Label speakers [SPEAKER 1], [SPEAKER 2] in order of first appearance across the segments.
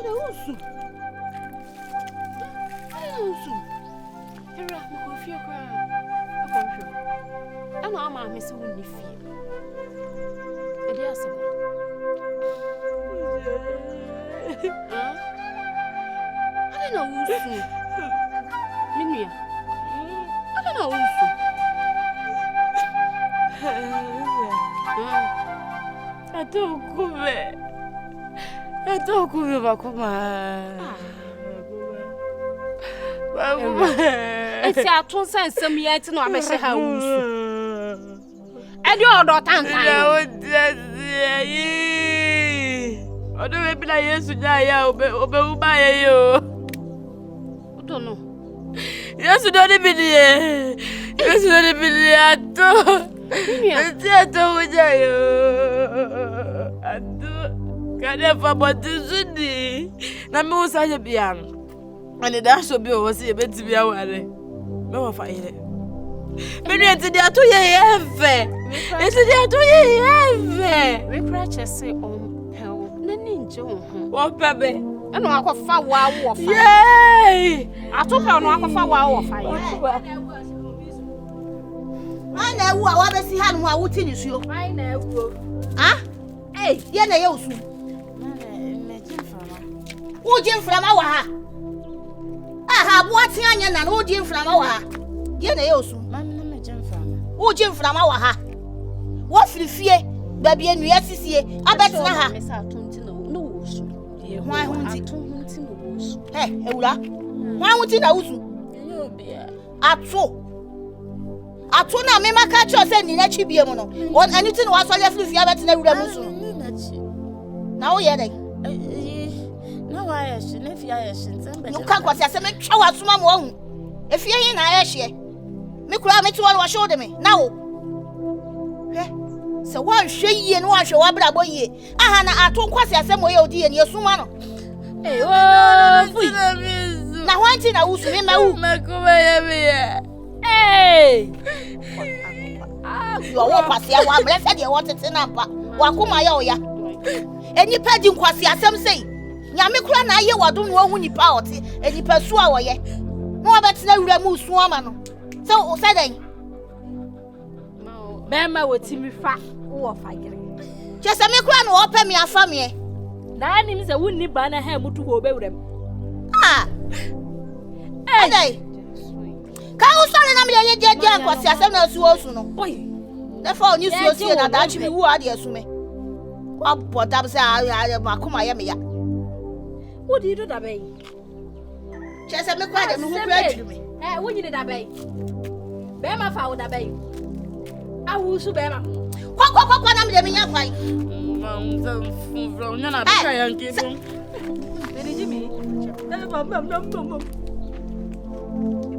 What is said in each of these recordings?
[SPEAKER 1] usu. Era mo confio kwa. Confio. Ana ama me se woni fie. E dia so. Ana na usu. Minua. Ana na usu.
[SPEAKER 2] Atokume bakoma.
[SPEAKER 1] Esi aton sansam ya ti no abehye ha usu. Edi odo tantan.
[SPEAKER 2] Odo be bila Yesu ja ya obe uba ye yo.
[SPEAKER 1] Odo no.
[SPEAKER 2] Yesu do de bidie. Yesu do de bidie ato. Eti ato uja yo. Ato. Kade fa botizudi. Na me usa je biam. Ani da so bi o se beti bia ware. Me wa fa ire. Menu enti dia to ye efe. Enti dia to ye efe.
[SPEAKER 1] We crache say on hell. Na ninje wo ho.
[SPEAKER 2] Wo pebe.
[SPEAKER 1] Eno akofa wa wo fa.
[SPEAKER 2] Yay!
[SPEAKER 1] Atopa no akofa wa wo fa ye.
[SPEAKER 3] Ai na ewu a wa besi ha no a wuti ni suo.
[SPEAKER 1] Ai na ewu.
[SPEAKER 3] Ah? Eh, ye na ye usu. Uji mframa wa ha. Aha, bo ati anya na uji mframa wa ha. Ye na ye usu.
[SPEAKER 2] Mama me jemfama.
[SPEAKER 3] Uji mframa wa ha. Wo firifie, ba bia nua sisie, abetina ha.
[SPEAKER 1] Me sa tonti no usu.
[SPEAKER 3] Ye hwan hunti.
[SPEAKER 1] Tonti no usu.
[SPEAKER 3] Ewura. Hwan hunti na usu.
[SPEAKER 1] Ye obia.
[SPEAKER 3] Ato na me maka cho se ni na chi bie mu no. Won anything wa so le firifie abetina wura mu su. Na wo ye dai.
[SPEAKER 2] Na wa ye shi, na fi aye shi ntembe.
[SPEAKER 3] No kan kwase ase me twa wa suma mo hu. Efie hin na aye hye. Me kura me ti wa show de me. Na wo. Se wa hwe yie no wa hwe wa bra bo yie. Aha na ato kwase ase mo ye odi ye ni esuma no. Fui. Na wanti na usu me mawu.
[SPEAKER 2] Makuma ye me.
[SPEAKER 3] Yo wo kwase wa mre se de wo tete na mpa. Wa kuma ya oya. Enipa di nkwase asem sei. Nyame kura na aye wadom no hu nipa ote. Enipa su a wo ye. Mo abetena wura mu su ama no. Se o se den.
[SPEAKER 1] Bema wotimi fa wo fa gere.
[SPEAKER 3] Chese me kura no opa me afa me.
[SPEAKER 1] Na anim se wonni ba na ha mutu ho bewuram.
[SPEAKER 3] Ah. Hey. Ka usale na me ye jeje ankwase asem na su osu no.
[SPEAKER 1] Oy.
[SPEAKER 3] Na fa oni su osu na da chi me wu ade asu me. Wa boda se makoma ye me ya.
[SPEAKER 1] What do you do that bay?
[SPEAKER 3] Chese me kura de me hu kura aduru me.
[SPEAKER 1] Wonyi da bay. Bema fa wo da bay. Awusu bema.
[SPEAKER 3] Kwa na me de me nya kwan.
[SPEAKER 2] Nya na bika yanke so.
[SPEAKER 1] Beni jimi. Bam.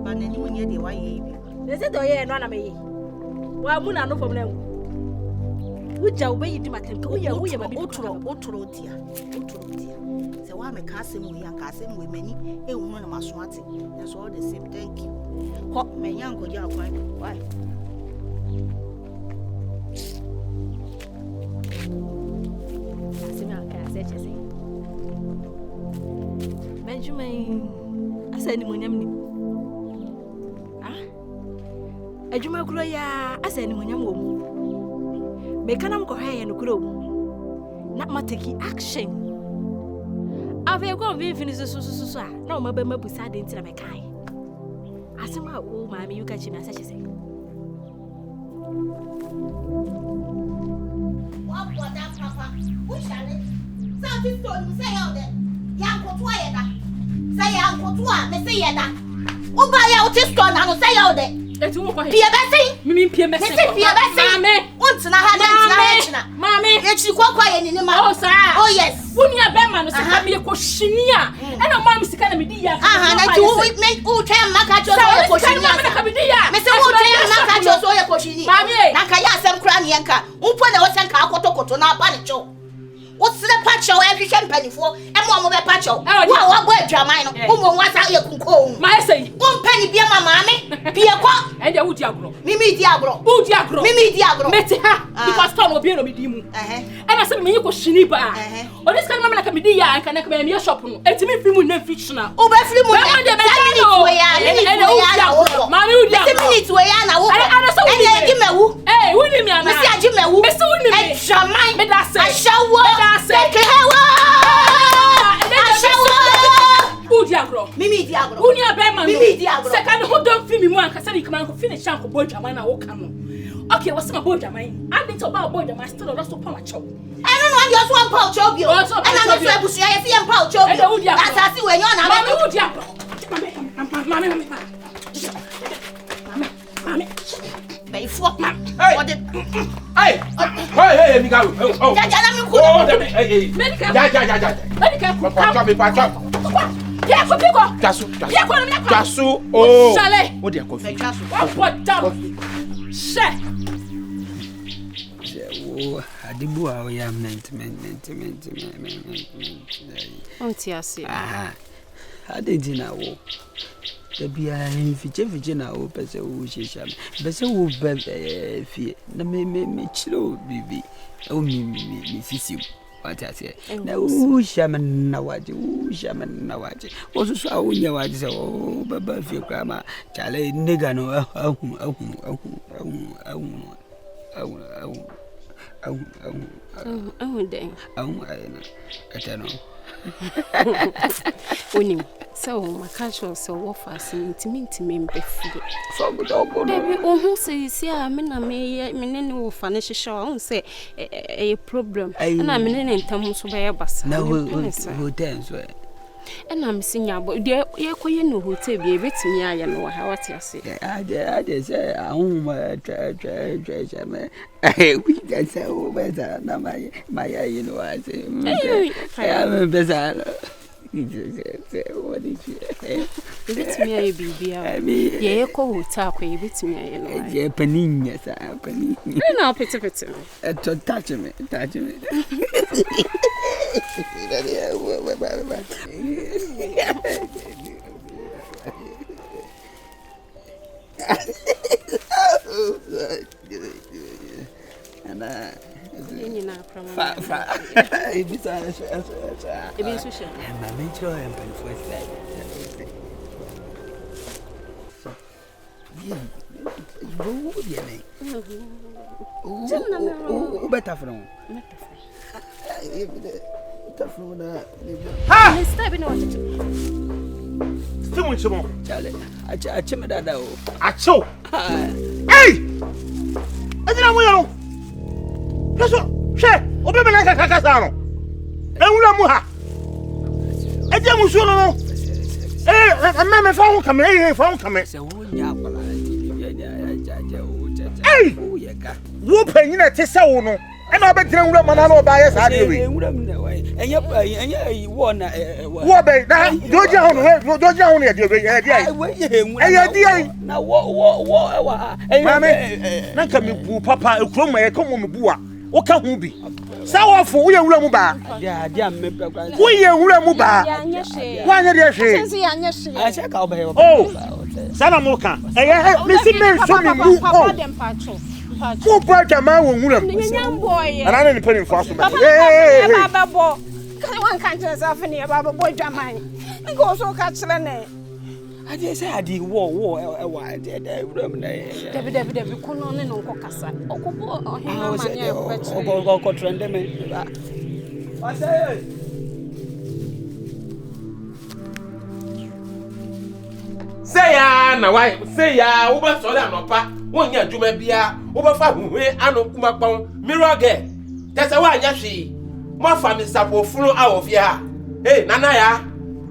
[SPEAKER 3] Ba na ni mo nye de wa ye bi.
[SPEAKER 1] They say do ye no na me ye. Wa mu na no fom na. Wuja wo bayi di matem ko ye ma bi
[SPEAKER 3] otoro dia. Se wa me ka asem wo ya ka asem wo mani e wu na maso ate. That's all the same. Thank you. Ko me nya nko dia kwan. Why?
[SPEAKER 1] Benjamin, asa ni monyam ni. Adwuma kuro ya asa ni monyam wo mu. Me kana mko haya no kuro. Na ma take action. Ave go vi finish so a. Na o ma ba mabusa de ntira me kai. Asema o ma me yuka chi me asa chese.
[SPEAKER 3] Wa boda papa. Wo shale. Sa ti stone say out there. Ya nkoto ayeda. Say ya nkoto a me say yeda. Wo ba ya wo ti stone na no say out there.
[SPEAKER 1] Eti wo kwa he.
[SPEAKER 3] Pie besi.
[SPEAKER 1] Mimi pie besi.
[SPEAKER 3] Pie besi.
[SPEAKER 1] Mame.
[SPEAKER 3] Wontina ha na ntina ha china.
[SPEAKER 1] Mame.
[SPEAKER 3] Echi kwa ye ni ma.
[SPEAKER 1] Oh sir.
[SPEAKER 3] Oh yes.
[SPEAKER 1] Wuni abema no se ka me ko shinia. E na mam sika na me di ya.
[SPEAKER 3] Aha na ti wo me wo twa maka cho so ye ko shinia. Me se wo twa maka cho so ye ko shinia.
[SPEAKER 1] Mame.
[SPEAKER 3] Na ka ya asem kra ne yanka. Umpo na wo senka akotokoto na apa ne cho. Wo sire pa cho e hwehwe mpanifo. E mo be pa cho. Wo wa bo adwaman no. Wo mo nwasa ye kunko.
[SPEAKER 1] Ma esei.
[SPEAKER 3] Wo mpani bia mama me. Bia kwa.
[SPEAKER 1] E dia wudi agro.
[SPEAKER 3] Mimi di agro.
[SPEAKER 1] Wudi agro.
[SPEAKER 3] Mimi di agro.
[SPEAKER 1] Meti ha. Because ton obi no me di mu. E na se me yi ko shini ba. Oni ska na me na ka me di ya kan na me shop no etimi fi mu na fictional
[SPEAKER 3] Ube free mu minute we ya
[SPEAKER 1] mami udi akro
[SPEAKER 3] minute we ya na wo
[SPEAKER 1] ana so wuni
[SPEAKER 3] me mewu
[SPEAKER 1] wuni mi ana
[SPEAKER 3] me si aji mewu
[SPEAKER 1] me so wuni mi
[SPEAKER 3] shaman
[SPEAKER 1] me da se
[SPEAKER 3] ashawo kekewa ashawo
[SPEAKER 1] udi akro
[SPEAKER 3] mimi di agro
[SPEAKER 1] uni abema
[SPEAKER 3] mimi di agro
[SPEAKER 1] second who don't feel me mu anka say come anko finish anko boy jaman na wo kan no okay what's my boy jaman I need to buy boy jaman still also power chow
[SPEAKER 3] I don't know just one pouch obio and I'm so abusu ya fi en pouch obio that's as we you na
[SPEAKER 1] mami udi akro mami
[SPEAKER 3] Bay fuck man.
[SPEAKER 4] Hey, Mika. Oh, hey. Jasu. Oh. What dia coffee?
[SPEAKER 5] Adibu a we am ment.
[SPEAKER 6] Onti ase.
[SPEAKER 5] Adedina wo. Tabia fiche na wo pese wo shisha. Pese wo fie. Na me chiro bibi. O mi sisi. What I say. Na wo shaman na waje. Wo so a wo nya waje se o baba fie kwa ma chale nega no ahu.
[SPEAKER 6] Unim. So my culture so what fast intimi mbefie.
[SPEAKER 5] So good ogo.
[SPEAKER 6] Baby ohun say a me na me ne wo fa ne hihye ohun say a problem. Na me ne ntam so be basa.
[SPEAKER 5] Na hotel so
[SPEAKER 6] and I'm seeing about the Yakoye no hotel be betimi aye no ha what you say.
[SPEAKER 5] I say we can say better na my you know I say I'm better. What is it?
[SPEAKER 6] Betimi aye bibia. Ye ko hotel ko betimi aye no.
[SPEAKER 5] Ye panin sir panin.
[SPEAKER 6] Na pete.
[SPEAKER 5] Touch me. And better from
[SPEAKER 4] Hey! Adina mo yo. Yeso, she, obe me na kaka no. Enwura mu ha. Eje mu so no. Me fa ho kame, fa ho kame.
[SPEAKER 5] Se wo nya kwala
[SPEAKER 4] Hey! Wo panyin na te se wo no. E na obetire nwura mana na oba ye sa de we.
[SPEAKER 5] Nwura mu na wai. Enye wo na
[SPEAKER 4] Wo be na doji ho no ye de be ye de ai.
[SPEAKER 5] Enye
[SPEAKER 4] di ai.
[SPEAKER 5] Na wo ewa.
[SPEAKER 4] Mame, na ka me bu papa ekrom ma ye ka mo me bu a. Wo ka ho bi. Sa wo fo wo ye nwura mu ba.
[SPEAKER 5] Dia me pe kwa.
[SPEAKER 4] Wo ye nwura mu ba. Wo anya de hwe.
[SPEAKER 6] Sense ya nya hwe.
[SPEAKER 5] A che ka obe.
[SPEAKER 4] Oh. Sana mo ka. Me si me so me mu. Oh. Wo pa jama wo nwura mu.
[SPEAKER 6] Boy.
[SPEAKER 4] Ana ne pe fo aso.
[SPEAKER 6] Baba bo. Kan wan kan tell self ne baba boy jaman. Ngo so ka kire ne.
[SPEAKER 5] I just say adi wo de room na.
[SPEAKER 6] Debi kono ne no nko kasa. Okobo ohema manya e kwa kire.
[SPEAKER 5] Go trend me. I say
[SPEAKER 4] Say ya na why say ya wo ba so le anopa won nya adwuma bia wo ba fa huhwe anokuma pon mirror girl tese wa anya hwe mo fa mi sapo funu awofie ha hey nana ya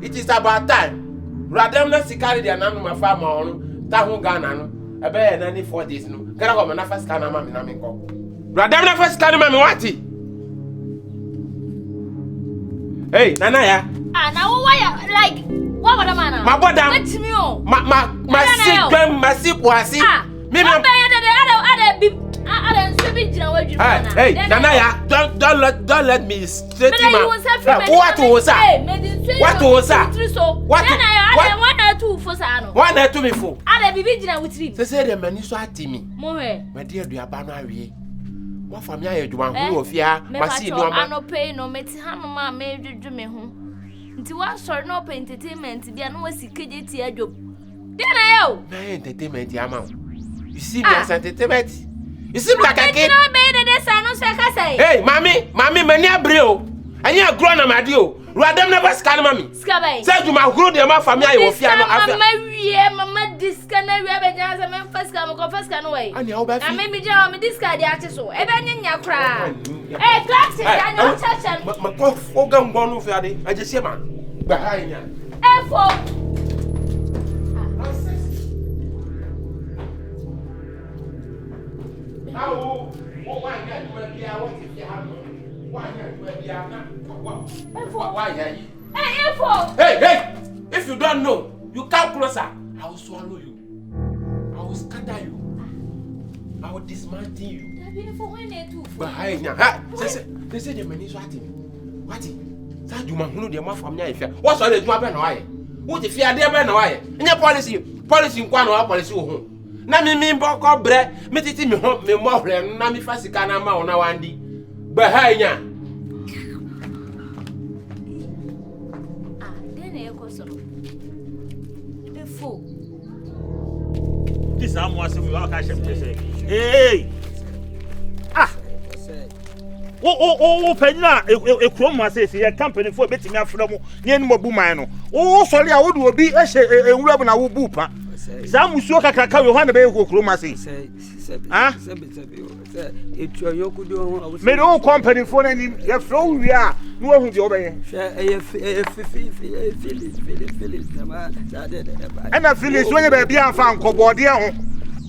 [SPEAKER 4] it is about time radam na sikari dia nanu ma fa ma onu ta hu Ghana no ebe ye na ni 4 days no gara ko na first kana ma mi na mi ko radam na first kana ma mi wati hey nana ya
[SPEAKER 1] na wo why like what would man
[SPEAKER 4] my brother
[SPEAKER 1] let me on
[SPEAKER 4] my sick my sick was me hey nana ya don't let me straight him what was that what to me for say the man so at me mo he me dey aduaba no awie What family are you doing? Who of ya? Masi no
[SPEAKER 7] I no pay no meti hanoma me dwedwe me ho. Nti wa sori no pay entertainment bia no wasikege ti adwom. Dey na yo.
[SPEAKER 4] Na entertainment ya ma. You see me as entertainment. You see me like a kid.
[SPEAKER 7] No be the say no say ka say.
[SPEAKER 4] Hey, mommy, many a brio. Anya grow na madio. Radam never scan mommy.
[SPEAKER 7] Skabai.
[SPEAKER 4] Say you ma grow the ma family I wo fia no afia.
[SPEAKER 7] Mama diska na wi abeja say me first can go first can way.
[SPEAKER 4] Anya wo ba fi.
[SPEAKER 7] Me ja me diska dey ate so. E be nya kra. Eh, class ya no chacha.
[SPEAKER 4] Ma ko oga ngbo no fi ade. Aje se ma. Ba ha nya.
[SPEAKER 7] Efo.
[SPEAKER 4] Awo, wa nya duma bia wo ti fi ha no. Wa nya duma bia na. Why are you?
[SPEAKER 7] Hey, Efo.
[SPEAKER 4] Hey! If you don't know, you come closer. I will swallow you. I will scatter you. I will dismantle you. Behind you. They say the man is watching. Watching. That you man who the more from your fear. What's all the job and why? What if you are there and why? In your policy in one or policy home. Na me boko bre, me titi me home, me more than na me fasika na ma ona wandi. Behind you.
[SPEAKER 8] This am was we all catch them say. Hey. Ah. Oh, penina e krom ma say e company for betimi afro mo ne no bu man no. Oh, sorry a wo do obi e hye enwura bu na wo bu pa. Za musuo kakraka we ho na be e krom ma say. Ah.
[SPEAKER 5] Etu yokudo ho.
[SPEAKER 8] Me do company for na ni e fro wi a no hu de obeye.
[SPEAKER 5] Phyllis
[SPEAKER 8] Ana Phyllis when you be amfa nkobode ho.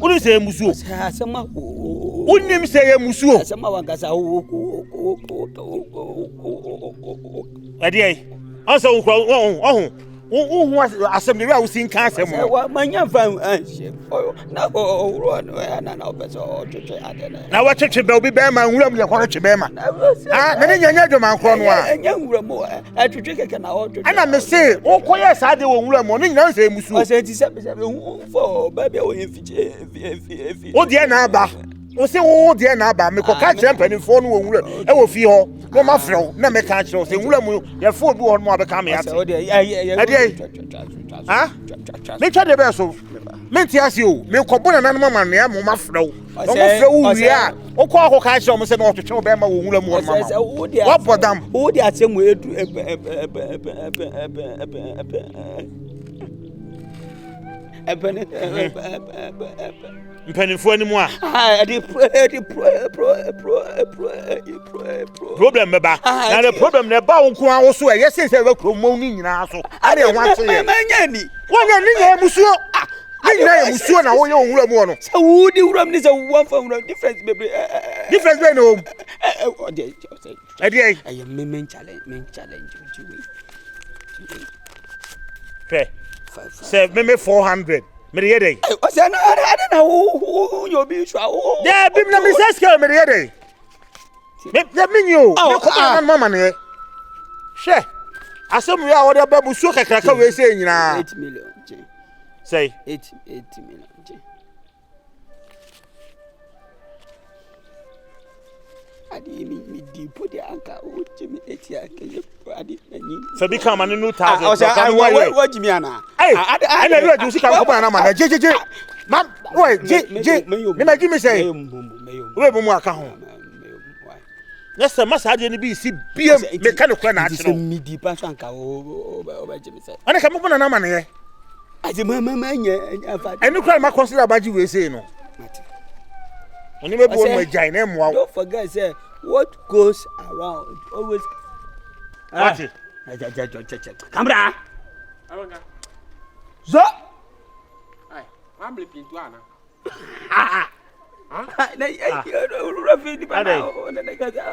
[SPEAKER 8] Uni say musuo.
[SPEAKER 5] Asema
[SPEAKER 8] Unim say musuo.
[SPEAKER 5] asema wankasa
[SPEAKER 8] Ade ansa wo hu asem de we sin kan asem no.
[SPEAKER 5] wa manya fa anhye na owro no na obeso twetwe adena
[SPEAKER 8] Na wa twetwe be obi be ma nwuram ye kwatwe be ma. Ah, me nyanya dwuma nkro no a.
[SPEAKER 5] enya nwuram atwetwe keke na otwetwe.
[SPEAKER 8] Ana me say wo koye sa de wo nwuram no nyina say musuo.
[SPEAKER 5] o say ti se for baby o yemfiche
[SPEAKER 8] Wo de na aba. Wo say wo de na aba me ko ka kire mpanifo no wo nwuram e wo fi ho. No ma frew na me ka kire say nwuram ye fo bi ho no abeka me ate. Ah? Me twa de be so. Me ti ase o. Me ko bona na mama ne mo ma frew. No mo frew wi a. O ko akọ ka kire mo say no twetwe be ma wo nwuram wo mama. What bodam?
[SPEAKER 5] Wo de asem edu
[SPEAKER 8] Mpanifo ani mu a. Problem me ba. Na the problem ne ba won ko awo so e yesi se we kro mo ni nyina so. Ade ho ache ye.
[SPEAKER 5] manya ni
[SPEAKER 8] Wonya ni nye musuo. Ni nyina ye musuo na wo ye onwura mu no.
[SPEAKER 5] se wo di wuram ni se wo fa wuram difference bebre
[SPEAKER 8] Difference be no. Ade
[SPEAKER 5] ay men challenge
[SPEAKER 8] Fe. Say me 400. Me de yede.
[SPEAKER 5] o se na ada na wo yo bi swa wo
[SPEAKER 8] Yeah, bim na me say scale me de yede. Me minyo. Me ko na mama ne. She. Asem wi a wo de ba musuo kakraka we say nyina.
[SPEAKER 5] 8 million.
[SPEAKER 8] Say
[SPEAKER 5] 8 million. Adi mi di put the anka o jimi eti akeye adi nani.
[SPEAKER 8] so be come and no 1000.
[SPEAKER 5] O say what jimi ana.
[SPEAKER 8] Hey, I never do see come na man. Je. Mam, wait, je. Me na give me say. We bo mu aka ho. Yes, sir, must have any be see BM mechanical na
[SPEAKER 5] achiro. Mi di pa so anka o ba jimi say.
[SPEAKER 8] Ana ka mo na man ye.
[SPEAKER 5] Adi mama nya afa.
[SPEAKER 8] Enu kra ma consider baji we say no. Oni me bo ma jai na mo.
[SPEAKER 5] Don't forget say what goes around always.
[SPEAKER 8] What?
[SPEAKER 5] Camera.
[SPEAKER 4] Awanga.
[SPEAKER 5] Zo.
[SPEAKER 4] Ai, I'm blipping to ana.
[SPEAKER 5] Na Rafi di bana.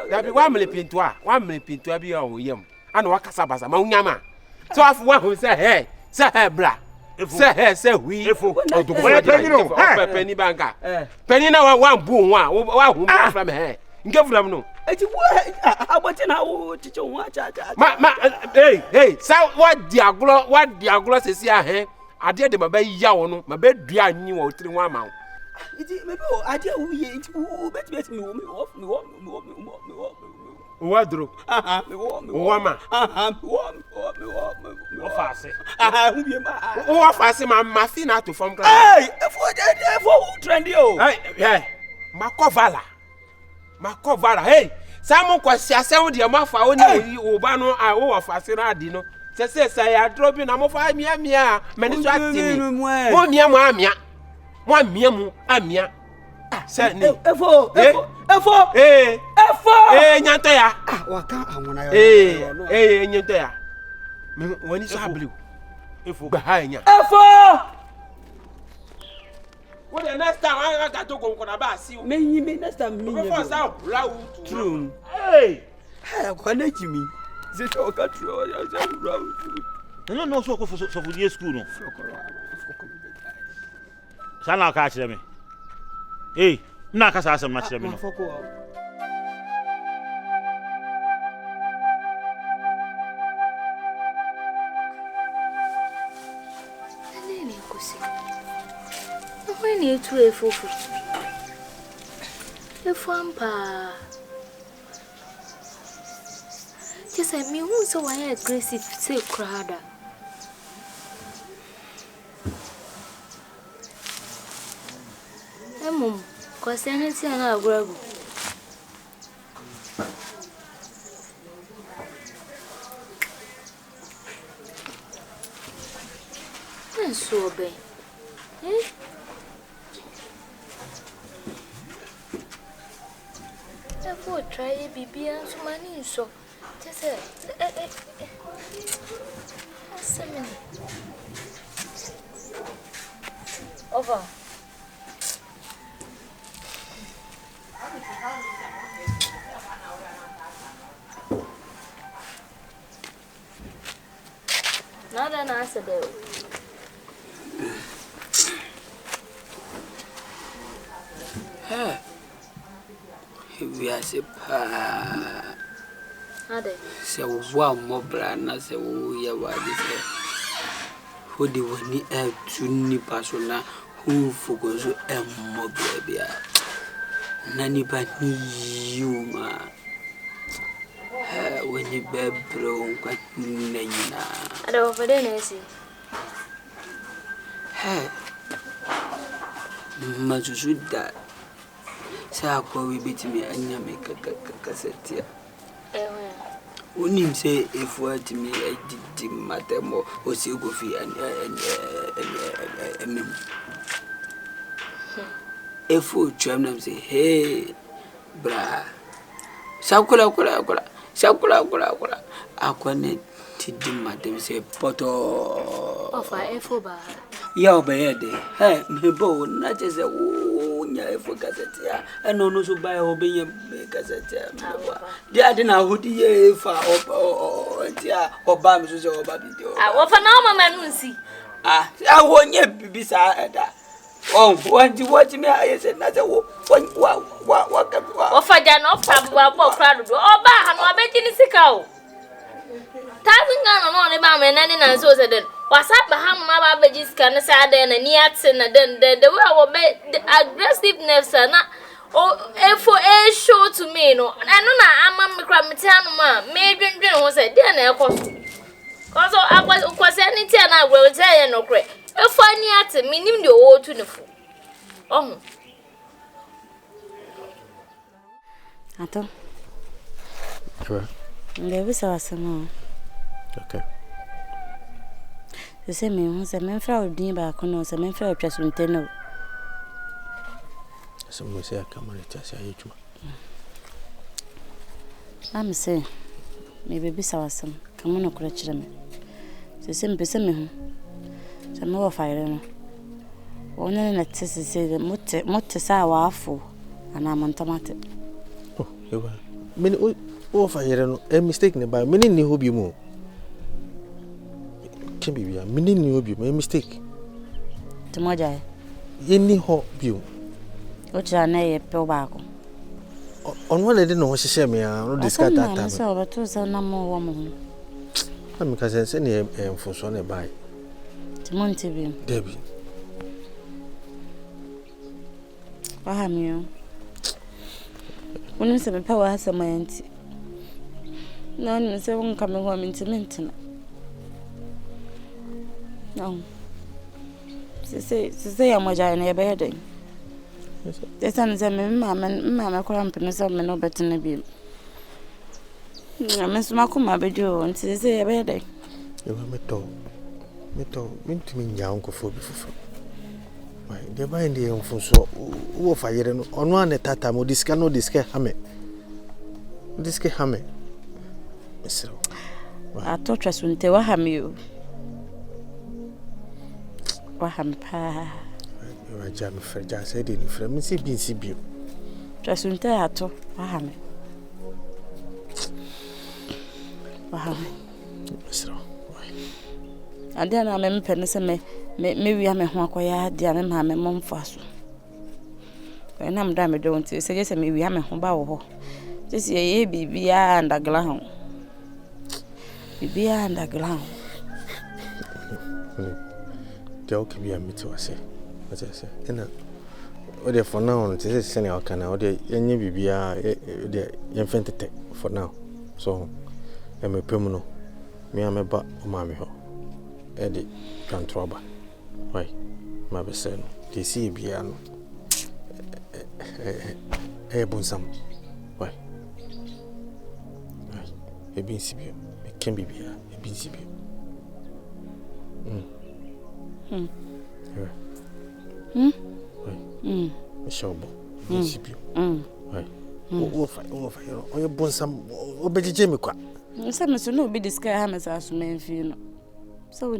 [SPEAKER 4] Da bi 1 million pinto a, 1 million pinto bi o yam. Ana wakasa basa ma unyama. So afu wa hu say hey bra. Say we. Penny banka. Penny na one boom wa hu ma from he. Nke from no.
[SPEAKER 5] Eti wo aboti na wo chiche wo acha.
[SPEAKER 4] Hey, sa what diaglo sesi a he. Ade de ma ba ya wo no, ma ba dua anyi wo tiri ho ama wo.
[SPEAKER 5] Iti maybe adia wo ye iti wo bet me
[SPEAKER 4] Wadro.
[SPEAKER 5] me
[SPEAKER 4] Wama.
[SPEAKER 5] me
[SPEAKER 4] Ofase.
[SPEAKER 5] Who be ma?
[SPEAKER 4] Ofase ma fi na to from ground.
[SPEAKER 5] Hey, for trendy o.
[SPEAKER 4] Hey, makovala. Hey, Simon kwasi asem de ma fa oni oba no a wo ofase na adi no. Se ya drop na mo fa mia mani so atimi. Mo mia mo amia. Mo amia mu amia. Se ni.
[SPEAKER 5] Efo.
[SPEAKER 4] Nyanta ya.
[SPEAKER 5] Waka awona yo.
[SPEAKER 4] Nyanta ya. Me woni so ablu. Efo gba ha nya. What the next time I got to go na ba si o.
[SPEAKER 5] Me next time me nya.
[SPEAKER 4] For sa rawu.
[SPEAKER 5] True.
[SPEAKER 4] Hey,
[SPEAKER 5] akwana kimi. Ze to ka true ya za rawu.
[SPEAKER 8] No so ko so for the school no. Sana ka kire me. Hey, na ka sa asem na kire me no.
[SPEAKER 7] When you two a fool, a fampa. Just I mean, who's so aggressive, say crowd. Mum, cause anything I'll grab. I'm so bad. Therefore, try a baby and some money. So, just a over. Not an answer, though.
[SPEAKER 5] We are se pa.
[SPEAKER 7] Ade.
[SPEAKER 5] Se wa mo bra na se wo ya wa de se. Ho de woni e tuni pasona hu fogozo e mo bra bia. Nani ba ni yuma. Woni be bro kwa nanyina.
[SPEAKER 7] Ade wo fede na esi.
[SPEAKER 5] Mazuzu da. Sa kwa we bitimi anya me kasetia. Unim say if what me did matemo o si go fi and if you tram them say hey bra sakula akwane tidi matem say poto
[SPEAKER 7] Ofa efo ba.
[SPEAKER 5] ya obeyede hey me bo na je say nya efo kasetia eno no so buy obeye kasetia dia ade na hodi ye fa tia oba mi so se oba video
[SPEAKER 7] Wofa na o mama nu nsi.
[SPEAKER 5] Awonye bibisa eda wanti what me ayese na se wo
[SPEAKER 7] Wofa ja no fa bo krado do oba ha no abeti ni sika o. Tazinga no ne ba me nani na so se den wasaba ha ma ba beji sika ne se ade na ni ate na den the way wo be aggressiveness na o efo e show to me no eno na ama me kra metianu ma me dwendwen ho se de na ekoso koso akwase ni tia na agwe tia ye no kre efo ani ate minim de o tu ne fu ohun
[SPEAKER 6] ato
[SPEAKER 4] Sure.
[SPEAKER 6] Levi sa wasama.
[SPEAKER 4] Okay.
[SPEAKER 6] Se me hu se me fra odin ba kono se me fra otwaso nteno.
[SPEAKER 4] So we say camera test ya yichuma.
[SPEAKER 6] Am say me bebi sa wasam kamo no kura kire me. Se mpese me hu. Se me wo faire no. Wona na tese se motte sa wa afo ana montamate.
[SPEAKER 4] Oh, ewa. Mini o faire no a mistake ne ba mini ni hobi mu. Can be a mini ni hobi mu a mistake.
[SPEAKER 6] Tumoja
[SPEAKER 4] Yeni hobi.
[SPEAKER 6] o tira na ye pe baako.
[SPEAKER 4] On one day no hye me a no discard that time.
[SPEAKER 6] So ba to so na mo wo mo.
[SPEAKER 4] Am ka sense ne enfoso ne bai.
[SPEAKER 6] Timonti bi.
[SPEAKER 4] Debi.
[SPEAKER 6] Wahamio. When you say power has a mind. No, say one coming home into maintenance. No. Say I'm a giant bed. The son is a mamma cramping some no better than a beam. Miss Macuma bedo and say a bed.
[SPEAKER 8] You were meant to mean your uncle for before. Why, the mind the young for so fire on one at that time or this cannot discard hammer. Discard hammer. I
[SPEAKER 6] thought I wouldn't tell Wahamio. Waham pa.
[SPEAKER 8] You are jam for just said in from CBCB.
[SPEAKER 6] Just wouldn't tell her to Waham. Waham. And then I'm a penny, maybe I'm a Honkoya, dear mamma, mom fast. When I'm done, don't say, yes, maybe I'm a homebow. Just ye be beyond a ground. Be beyond a ground.
[SPEAKER 8] Joke be a me to say. As I say, and for now, it is sending our canal, the any be the infant for now. So, I'm a permanent. Me, I'm a bat, mammy. Eddie can trouble. Why, my best son, they see piano. Bonsam. Why? A bean sibio, it can be beer, a bean sibio. A showbo, bean sibio. Why? Oh, your bonsam, oh, Betty Jamiqua.
[SPEAKER 6] Some must no be the sky hammers as men feel. So,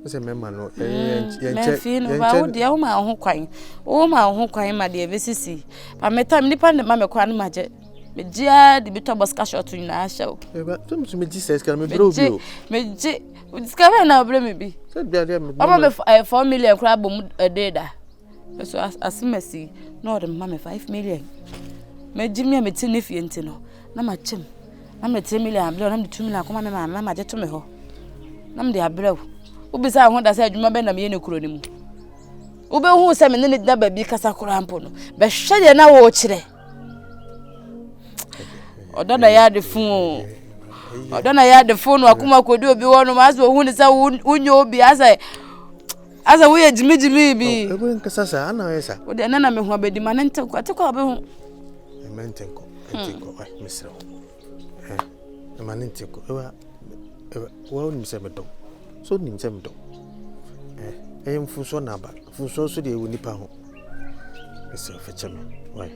[SPEAKER 8] What's a member? No,
[SPEAKER 6] the Oma who crying. Oma who crying, my dear Vessi. But my time dependent, Mamma Quan Magic. Media, the bit of Bosca to in our show. But to me, Jesus can be broke. Meji, we discover now, blame me. I'm 4 million crab a day. So as mercy, no, the mamma 5 million. Made Jimmy a metinifiantino. No, my chim. I'm a 10 million, blown on the 2 million, come on, mamma, just to me. Nam de abrew. Ubisa ho da say adwuma be na me ne kuro ni mu. Ube hu se me ne da ba bi kasa kura ampo no. Be hwede na wo kire. Odo na ya de fun. Odo na ya de fun no akuma kodi obi wo no ma so hu ni se unyo obi asa wo ye jimi bi.
[SPEAKER 8] Ego nkasa sa ana yesa.
[SPEAKER 6] Wo de na me hu abedi ma ne ntenko atekwa obi hu.
[SPEAKER 8] Mentenko, entenko, ai misro. Ma ne ntenko. Well, Nimsemedo. So Nimsemedo. I am Fuso Naba. Fuso so they will nip out. Mr. Fetchman. Why?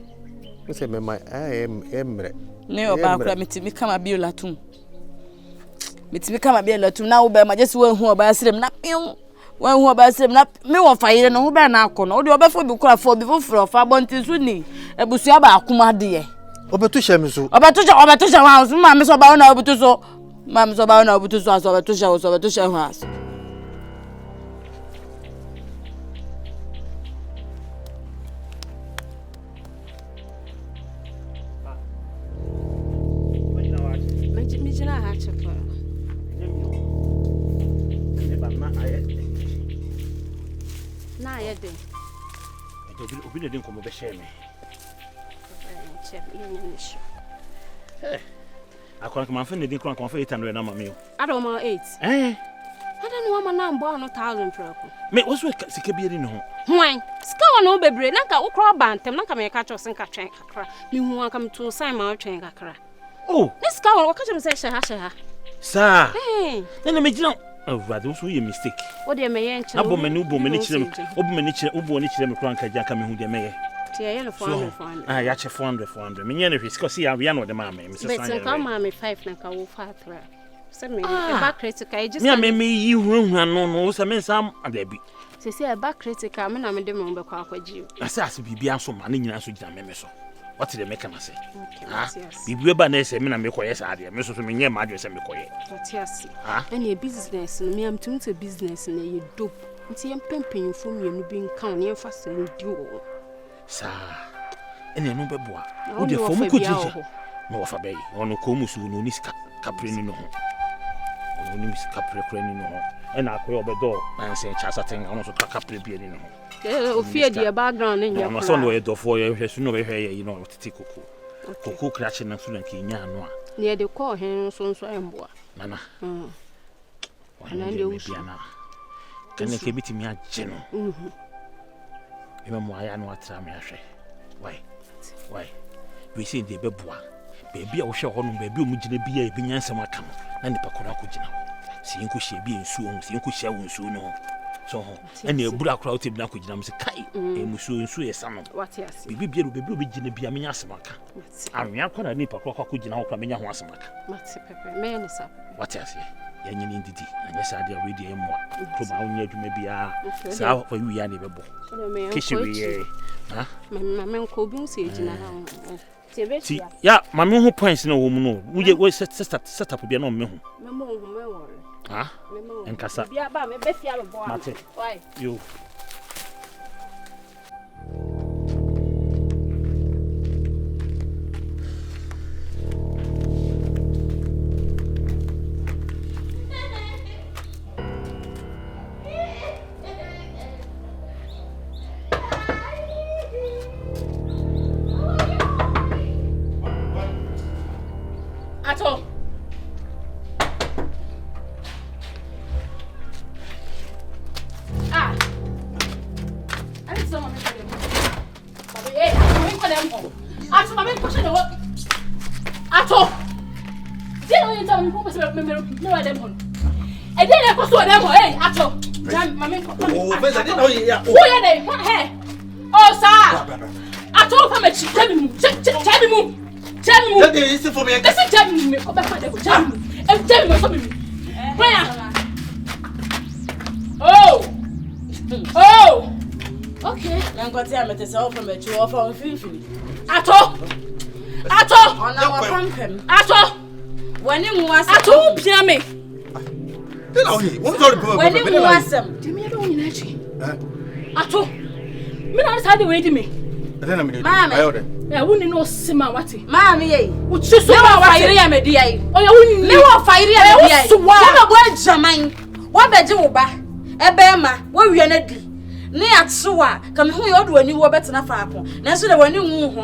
[SPEAKER 8] Mr. My I am Emre.
[SPEAKER 6] No, Barbara, me come a beer latum. Me to become a beer latum now, by my just one who about them, not you. One who about them, not me or fire, no bear now. Or do before you cry for before for a far bounty Sydney. A busiaba, Kuma dear.
[SPEAKER 8] Obatusha, Miss
[SPEAKER 6] Obatusha house, Mamma Sabana, Obutuso. Mam's about now to us over to show us over to show us.
[SPEAKER 8] I can't come and the crunk of 800 number meal.
[SPEAKER 1] I don't know 8. I don't know what my number 1,000 pro.
[SPEAKER 8] May also be in home.
[SPEAKER 1] Why? Scour no baby, like a crowd band, and not come a catch of St. Catherine. Me who want come to sign my train. Oh, let's go. What can you say?
[SPEAKER 8] Sir, then I made you. Oh, rather, so you mistake.
[SPEAKER 1] What do you mean?
[SPEAKER 8] Abo menu, Bomenichim, Obmenichim, Ubonichim, Cranka, Jackamu, the mayor. I actually 400. Minion, because see, I know the mamma, Mrs.
[SPEAKER 1] Mamma 5 and I will fire. Send me a back critic. I just
[SPEAKER 8] me you room and no, some a baby.
[SPEAKER 1] Say, a back critic, I'm a demon, but I'll you.
[SPEAKER 8] I say, be so money, and so damn so. What did the mechanic say? If you ever nurse a man, make yes, I did, Mrs. Minia, my dress and make quiet.
[SPEAKER 1] But yes, any business, and me, I'm tuned to business, and you dope. See, I'm pimping from you being county and fast and do.
[SPEAKER 8] Sir, and a number boy. Would you form a good teacher? No, for bay, or no comus, no niska, caprin, no. onim sika prekre ni no ho e na akoye obedo na nse chasa ten ono so kaka prebie ni no ho
[SPEAKER 9] ofie di background ni nya
[SPEAKER 8] no so no ye dofo ye hwe su no be hwe ye no titi koko koko krache na so na ke nya ano a
[SPEAKER 9] ne de ko hen so emboa
[SPEAKER 8] nana
[SPEAKER 9] ana ndi usu
[SPEAKER 8] kana ke bitimi agye no ema mo aya no atra me ahwe why we see the beboa baby a wo hwe ho no baby o mu gina bia e binya nsem aka no na nipa kora ko gina si enko hye bia nsuo ho si enko hye wo nsuo no so ho ene ebura kora o te bina ko gina mo se kai e musuo nsuo ye sa no bibi bia baby o be gina bia menya asem aka anwea kora nipa kora ko gina ho kora menya ho asem aka
[SPEAKER 9] mate pepe me ne sa
[SPEAKER 8] watiase ya nyini ndidi anya sa dia we dia emwa kroba onye adwuma bia sa fa wi ya ne bebo kishiri ye ha
[SPEAKER 9] mama nko bi nsi ejina ha
[SPEAKER 8] ti ya mama hu points na wo mu no we set up bia na me hu
[SPEAKER 9] mama hu me wo
[SPEAKER 8] ha enkasa
[SPEAKER 9] bia ba me be fia bo
[SPEAKER 8] mate yo
[SPEAKER 1] Ato. Ah. I need someone to tell them. Hey, I'm going to them. Ato, I'm going to push it over. Ato. Did you tell me who was them home? And then I go to them. Hey, Ato.
[SPEAKER 8] Oh, but I didn't know you.
[SPEAKER 1] Who are they? Hey. Oh, sir. Ato, come and tell me. Tell me. Tell me.
[SPEAKER 8] Listen for me.
[SPEAKER 1] Listen, tell me. Come back. Tell me. And tell me something. Where? Oh. Okay.
[SPEAKER 2] I'm going to tell me to say from a 2 or from 50.
[SPEAKER 1] Ato.
[SPEAKER 2] On our pumpkin.
[SPEAKER 1] Ato.
[SPEAKER 2] When you was
[SPEAKER 1] Ato, piame.
[SPEAKER 2] When you was them.
[SPEAKER 1] Do me alone in actually. Ato. Me not decide the way to me.
[SPEAKER 2] Mammy.
[SPEAKER 1] I wouldn't know Sima Wati.
[SPEAKER 2] Mammy,
[SPEAKER 1] would you so
[SPEAKER 2] fire me, dear? Oh, you wouldn't know fire me. So what words are mine? What bed you ba? A bema, where we are not. Near Sua, come who you when you were better than a farm. Nancy, when you move.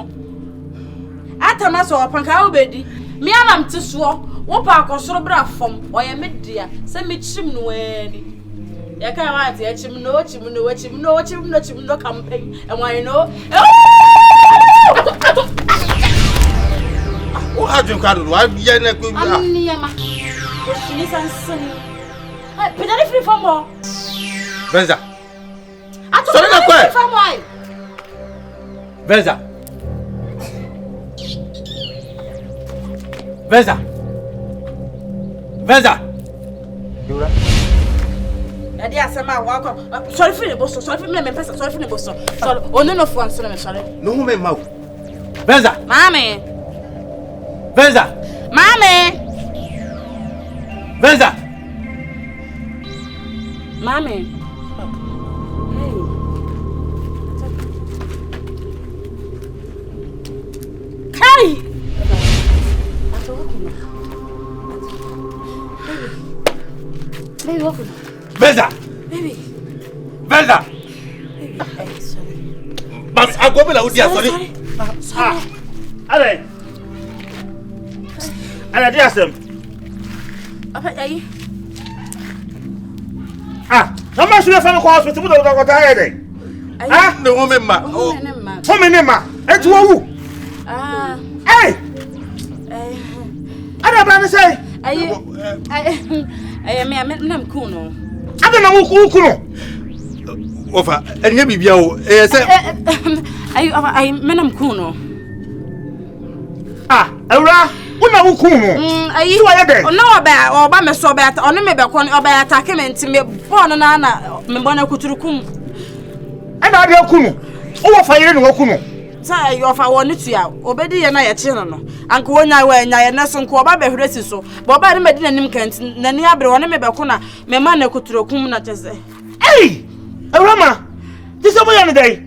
[SPEAKER 2] At a mass or a pancao bedi. Me am to swore. What park or so bra from, or a mid dear. Send me chim no any. I can't wait to him no campaign. And why you know?
[SPEAKER 8] Oh, how do you call it? Why be a good
[SPEAKER 2] She is unseen. But I free for more.
[SPEAKER 8] Venza.
[SPEAKER 2] I told you for why.
[SPEAKER 8] Venza.
[SPEAKER 2] Daddy, I said, my walk. Sorry for the boss. Sorry for me. Sorry for the boss. Sorry. Oh, no, one. Sorry.
[SPEAKER 8] No, me, Mau. Venza.
[SPEAKER 2] Mommy.
[SPEAKER 8] Venza.
[SPEAKER 2] Mommy.
[SPEAKER 8] Venza.
[SPEAKER 2] Mommy. Hey. Kai. Baby, welcome.
[SPEAKER 8] Venza.
[SPEAKER 2] Baby.
[SPEAKER 8] Venza.
[SPEAKER 2] Baby, sorry.
[SPEAKER 8] Mas I go be la udia sorry.
[SPEAKER 2] Sorry.
[SPEAKER 8] Ale. Ale dia sem.
[SPEAKER 2] Apa ayi?
[SPEAKER 8] Na ma sure fa me ko hospital bu do ko ta here dey. No wo me ma.
[SPEAKER 2] Oh.
[SPEAKER 8] Ho me ne ma. Etu wo wu. Hey. Ada bra ne say.
[SPEAKER 2] Ayi me am cool no.
[SPEAKER 8] Ada na wo ku no. Ofa, enye bibia o. Say
[SPEAKER 2] ayi me nam cool no.
[SPEAKER 8] Ewra, una wo ku no.
[SPEAKER 2] Ayi.
[SPEAKER 8] So aye dey.
[SPEAKER 2] No oba me so oba ono me be ko oba attack me nti me phone na me bona kuturukum.
[SPEAKER 8] E na ade ku no. Wo fa yire no wo ku no.
[SPEAKER 2] Sa you fa won tua obedi ye na ye che no anka wonya wa nya ye na so nko oba behwere si so bo oba ne medina nim kanti nani abre won me be ko na me ma na kuturukum na chese.
[SPEAKER 8] Hey! Ewrama. This obo ya ne dey.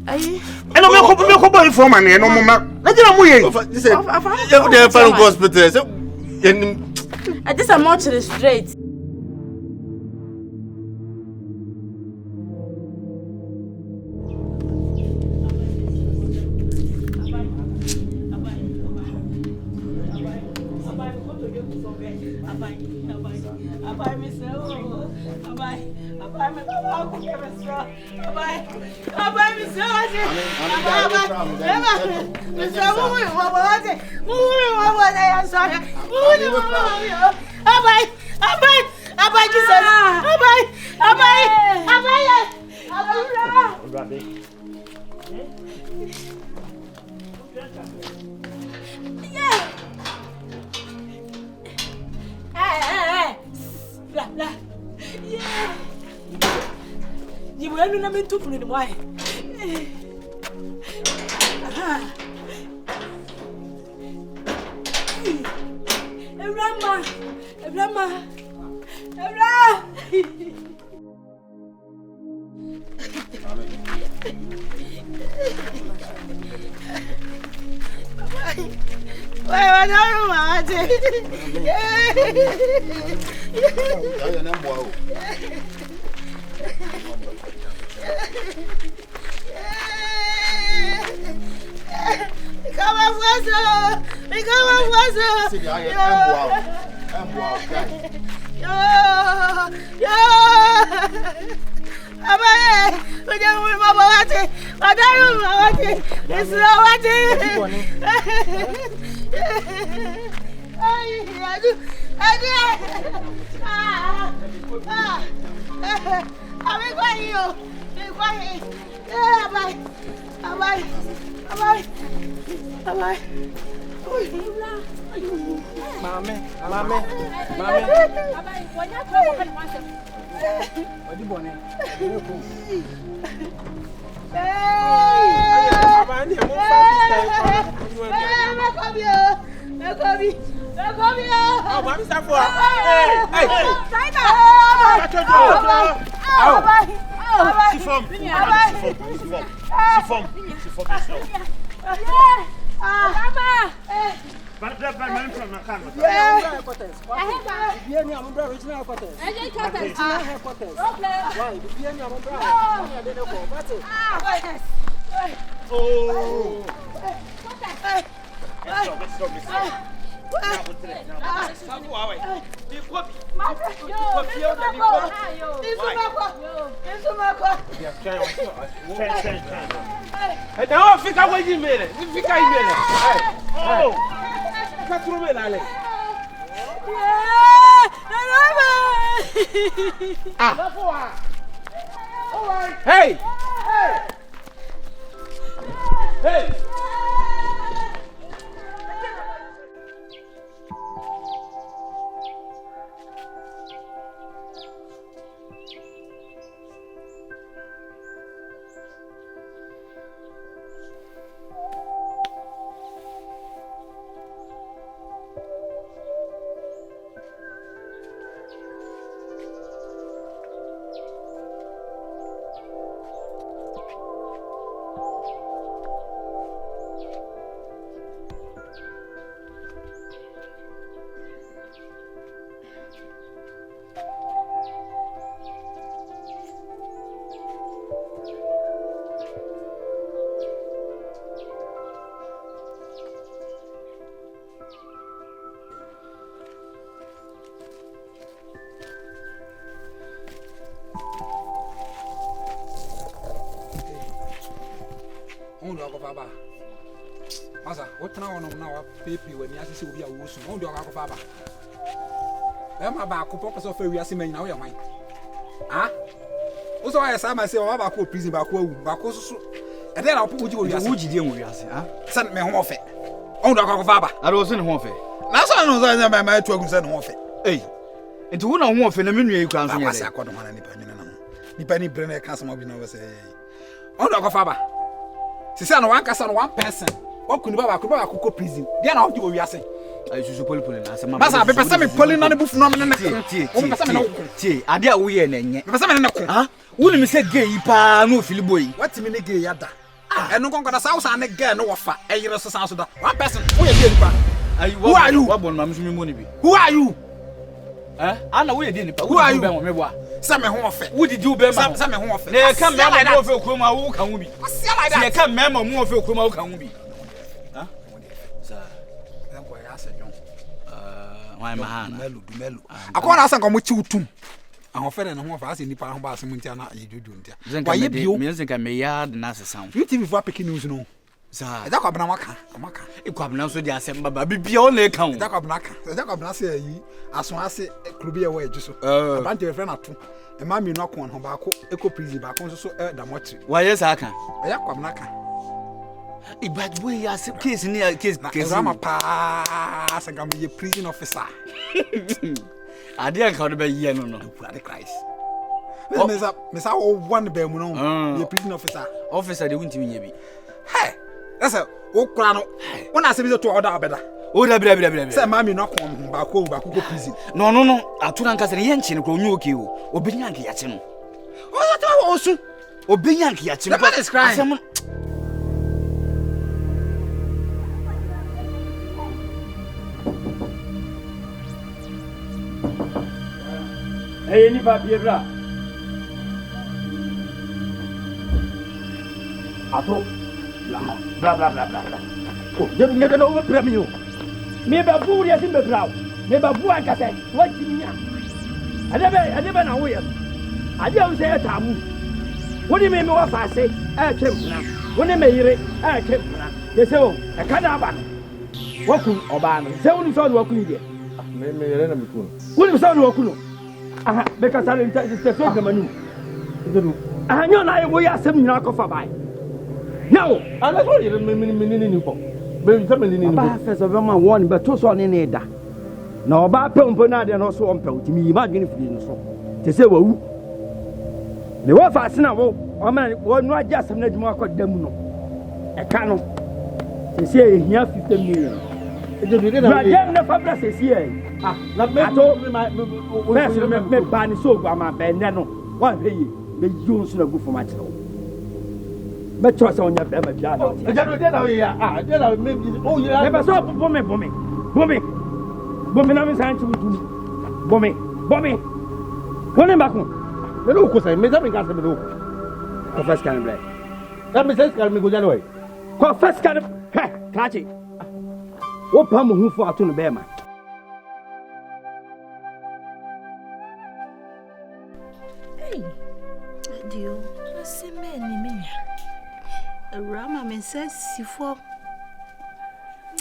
[SPEAKER 2] Ayi.
[SPEAKER 8] Eno me ko boy for man no mama. Na dina mu ye.
[SPEAKER 2] This is a more straight.
[SPEAKER 1] Abai, Miss Abai, my Baba, Abai, Miss Abai, Jesus, Abai. Yeah. Blah blah. Yeah. You will not be too for the why. Rama. Why don't want Hey! Baba. Masa, what now on now paper when you see we are washing. How do you go Baba? Emma back purpose of we are seeing now your mind. Ah? Also I say myself about ko prison back so. And then I'll put you as would you we are ah? Send me home of it. How do you go Baba? I was in home of it. Now so no say my mind to send home of it. Hey. Into who no home of na menu you can say. I say akodo man ni pa ni na. Ni pa ni brain e kan some bi no say. How do you go Baba? Sisi na one kasa na one person. What could Baba could prison? They na do we are saying. I should poli na say. Masa be person me poli na ne bufu no me na tie. Ade a wo ye na nye. Be person me na ko. Ha? Wo ni me say gay pa no filibo yi. What me ne gay yada? Eno konko na sausa na gay no wofa. Eyire so san so da. One person. Wo ye gay pa. Who are you? What bon ma me money bi. Who are you? Eh? Ana wo ye gay ni pa. Who are you? Me boa. Say me ho ofe. Wo did you be ma? Say me ho ofe. Na ka me mo ofe okroma wo kan wo bi. Say ka me mo ofe okroma wo kan wo bi. Ha? Sa. Dan ko ya se jon.
[SPEAKER 5] Why man?
[SPEAKER 8] Dumelo. Akona asan komo chi utum. Ahofere ne ho fa ase nipa ho ba ase muntia na yejuju ntia. Wa ye bio.
[SPEAKER 5] Me think me yard na ase sound.
[SPEAKER 8] You TV for picking news no.
[SPEAKER 5] Sa.
[SPEAKER 8] Eda kwabna maka.
[SPEAKER 5] E kwabna so di asem baba bibia o na e kan.
[SPEAKER 8] Eda kwabna ka. Eda kwabna se yi aso ase klubi e wa ejuso. Abante we friend ato. E ma mi no akon ho ba ko eco prison ba ko so da mochi.
[SPEAKER 5] Wa yes aka.
[SPEAKER 8] Eda kwabna ka.
[SPEAKER 5] E bad boy ya se case ni case.
[SPEAKER 8] Rama pa sanga me prison officer.
[SPEAKER 5] Ade an ka do be ye no.
[SPEAKER 8] Ade Christ. Mesa one be mu no. The prison officer.
[SPEAKER 5] Officer de wunti nya bi.
[SPEAKER 8] Hey. That's a o kura no. Wona se bi to order abeda.
[SPEAKER 5] O da bra.
[SPEAKER 8] Say mami no kom ba ko prison.
[SPEAKER 5] No. Atuna nka se ye nchi ne ko nyu oke o. Obinya nka ya che no.
[SPEAKER 8] O ya ta osu.
[SPEAKER 5] Obinya nka ya che no.
[SPEAKER 8] The man is crying.
[SPEAKER 10] Hey, ni pa piedra. Ato. Bla. Oh, je ne know premium. Me ba bu ya sin be brau. Me ba bu an kase. Wa jiminya. Adebe na wo ye. Ade o se etamu. Woni me wa fa se e twemfuna. Woni me yire e twemfuna. Ye se o e kada ba. Wa kun oba no. Se woni so do wa kun ide.
[SPEAKER 4] Me yere na me kun.
[SPEAKER 10] Woni so do wa kun. Aha, because I didn't say so manu. Aha, nyo na wo ya asem nyina ko fa bai. Now,
[SPEAKER 4] Ana so yere me ni po. Be se me ni ni.
[SPEAKER 10] ba first of all one but to so ne da. Na oba pempo na de no so on pe utimi yi ma dwene firi no so. Te se wawu. Me wo fa asena wo, o ma wo no agya asem na dwuma akɔda mu no. E ka no. Te se e hia 50 million.
[SPEAKER 4] E de bi na.
[SPEAKER 10] Ya na fa bra se se e. Ah, na me to me ba ni so gwa ma be ne no. Wa he yi, be you so na gu for ma kire wo. Me to so onya be ma bia na.
[SPEAKER 4] E de na we ya. Ah, de na me o ya.
[SPEAKER 10] Me be so bomi na me san chi wutu. Bomi. Woni ba ko.
[SPEAKER 4] Me no ko sai, me da me ga se me no.
[SPEAKER 10] Ko first kan ble.
[SPEAKER 4] Da me se ska me go ja no.
[SPEAKER 10] Ko first kan he, kachi. Wo pa mo hu fo ato no be ma.
[SPEAKER 3] Dio, ase me ni me. Rama me say sifo.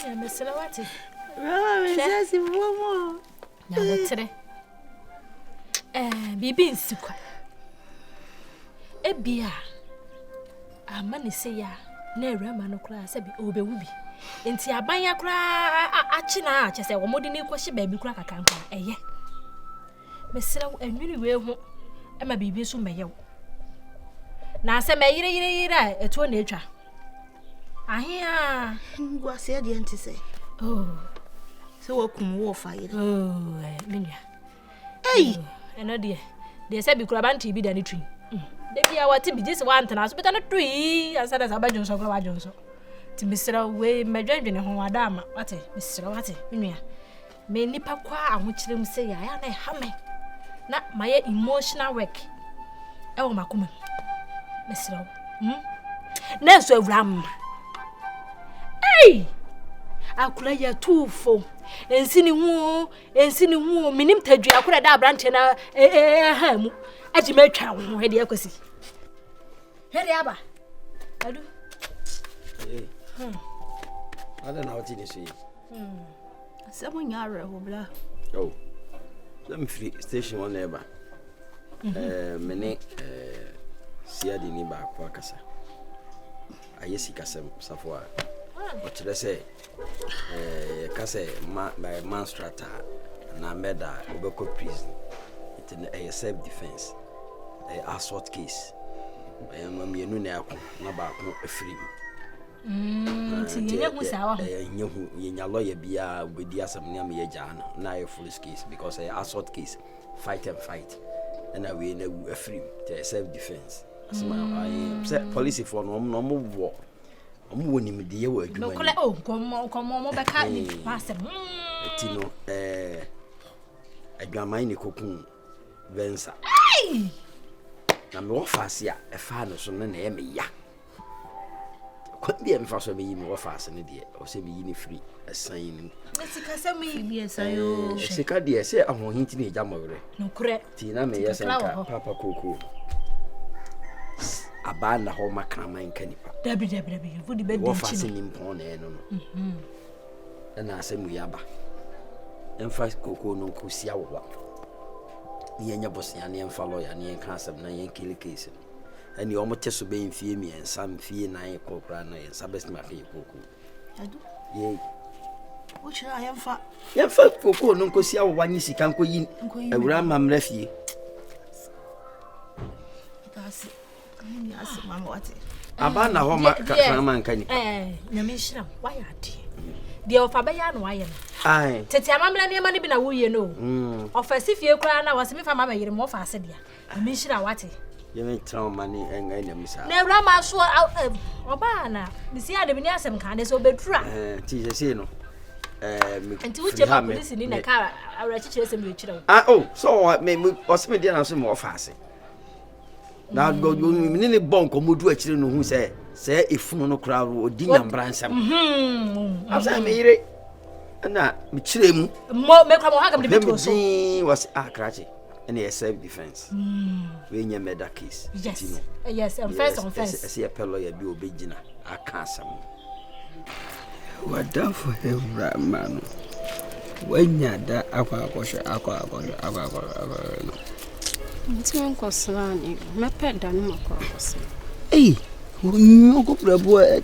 [SPEAKER 1] Ya mesela wati.
[SPEAKER 3] Rama me say sifo mo.
[SPEAKER 1] Na wotre. Bibi nsikwa. Ebia. Ama ne se ya na Rama no kra se bi obewu bi. Enti aban ya kra achi na ache se wo modi ni kwhye ba bi kra kakanka eye. Mesela enwiri we hu ema bibi so meye wo. Na se me yire eto na etwa. Ahia
[SPEAKER 3] Ngwa se de enti se.
[SPEAKER 1] oh
[SPEAKER 3] Se wo kum wo fa yire.
[SPEAKER 1] Menua.
[SPEAKER 3] Ei,
[SPEAKER 1] Eno de se bi kra ban ti bi da ni twin. De bia wati bi jese wa ntana so beta no twi ansa da sabajon so kra wajon so. Ti misra we medwendwene ho wada ama wate misra wate menua. Me nipa kwa ahokyerem se ya na ha me. Na my emotional work. E wo makoma. Mesra. Na so awram. Hey! Akura ya tufo. Ensi ni hu minim tadua akura da abrante na ha mu. Aji matwa ho he de akosi. He de aba. Adu.
[SPEAKER 5] Ada na wati ni si.
[SPEAKER 3] se mo nya re ho bla.
[SPEAKER 5] Oh. Let me free station one neighbor. Mene siadi ni ba kwa kasa. Ayesi kasem safwa. Okyere se kase by manstrata na meda obeko prison. It in self defense. Assault case. Mamienu na akọ na ba akọ afiri.
[SPEAKER 1] Tiye hu sawa ho.
[SPEAKER 5] Nyehu yenya lawyer bia obedi asam ne am ye jana na ye full case because assault case fight and fight. And we na afiri to self defense. Asma I say police for no wo. Omo woni me de ye wo adwuma.
[SPEAKER 1] No kole komo be ka ni pasem.
[SPEAKER 5] Tino adwaman ni kokun venza. Na me wo fase a e fa no so na e me ya. Quite am for so me more fast and dear, or say me free a sign. Sika dear, say I want him to need jammer.
[SPEAKER 1] No correct.
[SPEAKER 5] Tina may yes, Papa Coco. A band the whole macrama in Canipa.
[SPEAKER 1] Debbie, would the bed
[SPEAKER 5] fasten in pond and I say Muyaba. And first Coco no Cusiawa. Yanya Bosiani and follow and cancer, and kill case. And you almost just obeying fear me and some fear 9 o'clock and Sabbath Mafia Coco. I do. Yea. Which I am fat. Yeah, fat Coco, no Cosia, one you can't go in. A grandmam left ye. That's Mamma, what? Abana home, man, can you?
[SPEAKER 1] Namisha, why are the Fabayan, why?
[SPEAKER 5] Aye.
[SPEAKER 1] Tetiamam, money been a woo, you know. Or first, if you cry, I was if I'm a more fast. Namisha, what?
[SPEAKER 5] You may throw money and enemies.
[SPEAKER 1] Never am sure out of Obana. The sea had been some kind of so betra.
[SPEAKER 5] Tis a no.
[SPEAKER 1] And to which you have listened in a car, I read chasing with you.
[SPEAKER 5] Oh, so I may was me dinner some more fast. Now go in the bonk or mood actually know who say if no crowd or dinner bransom. As I made it. And that me chilling
[SPEAKER 1] more make a
[SPEAKER 5] was a cratchy. And a self-defense. When you made that case.
[SPEAKER 1] Yes, and first on first.
[SPEAKER 5] I see a fellow you be obedient. I can't some.
[SPEAKER 11] What done for him, man? When you're that, aqua.
[SPEAKER 9] It's my cousin. My pet done my cross.
[SPEAKER 11] Hey, you go to the boy,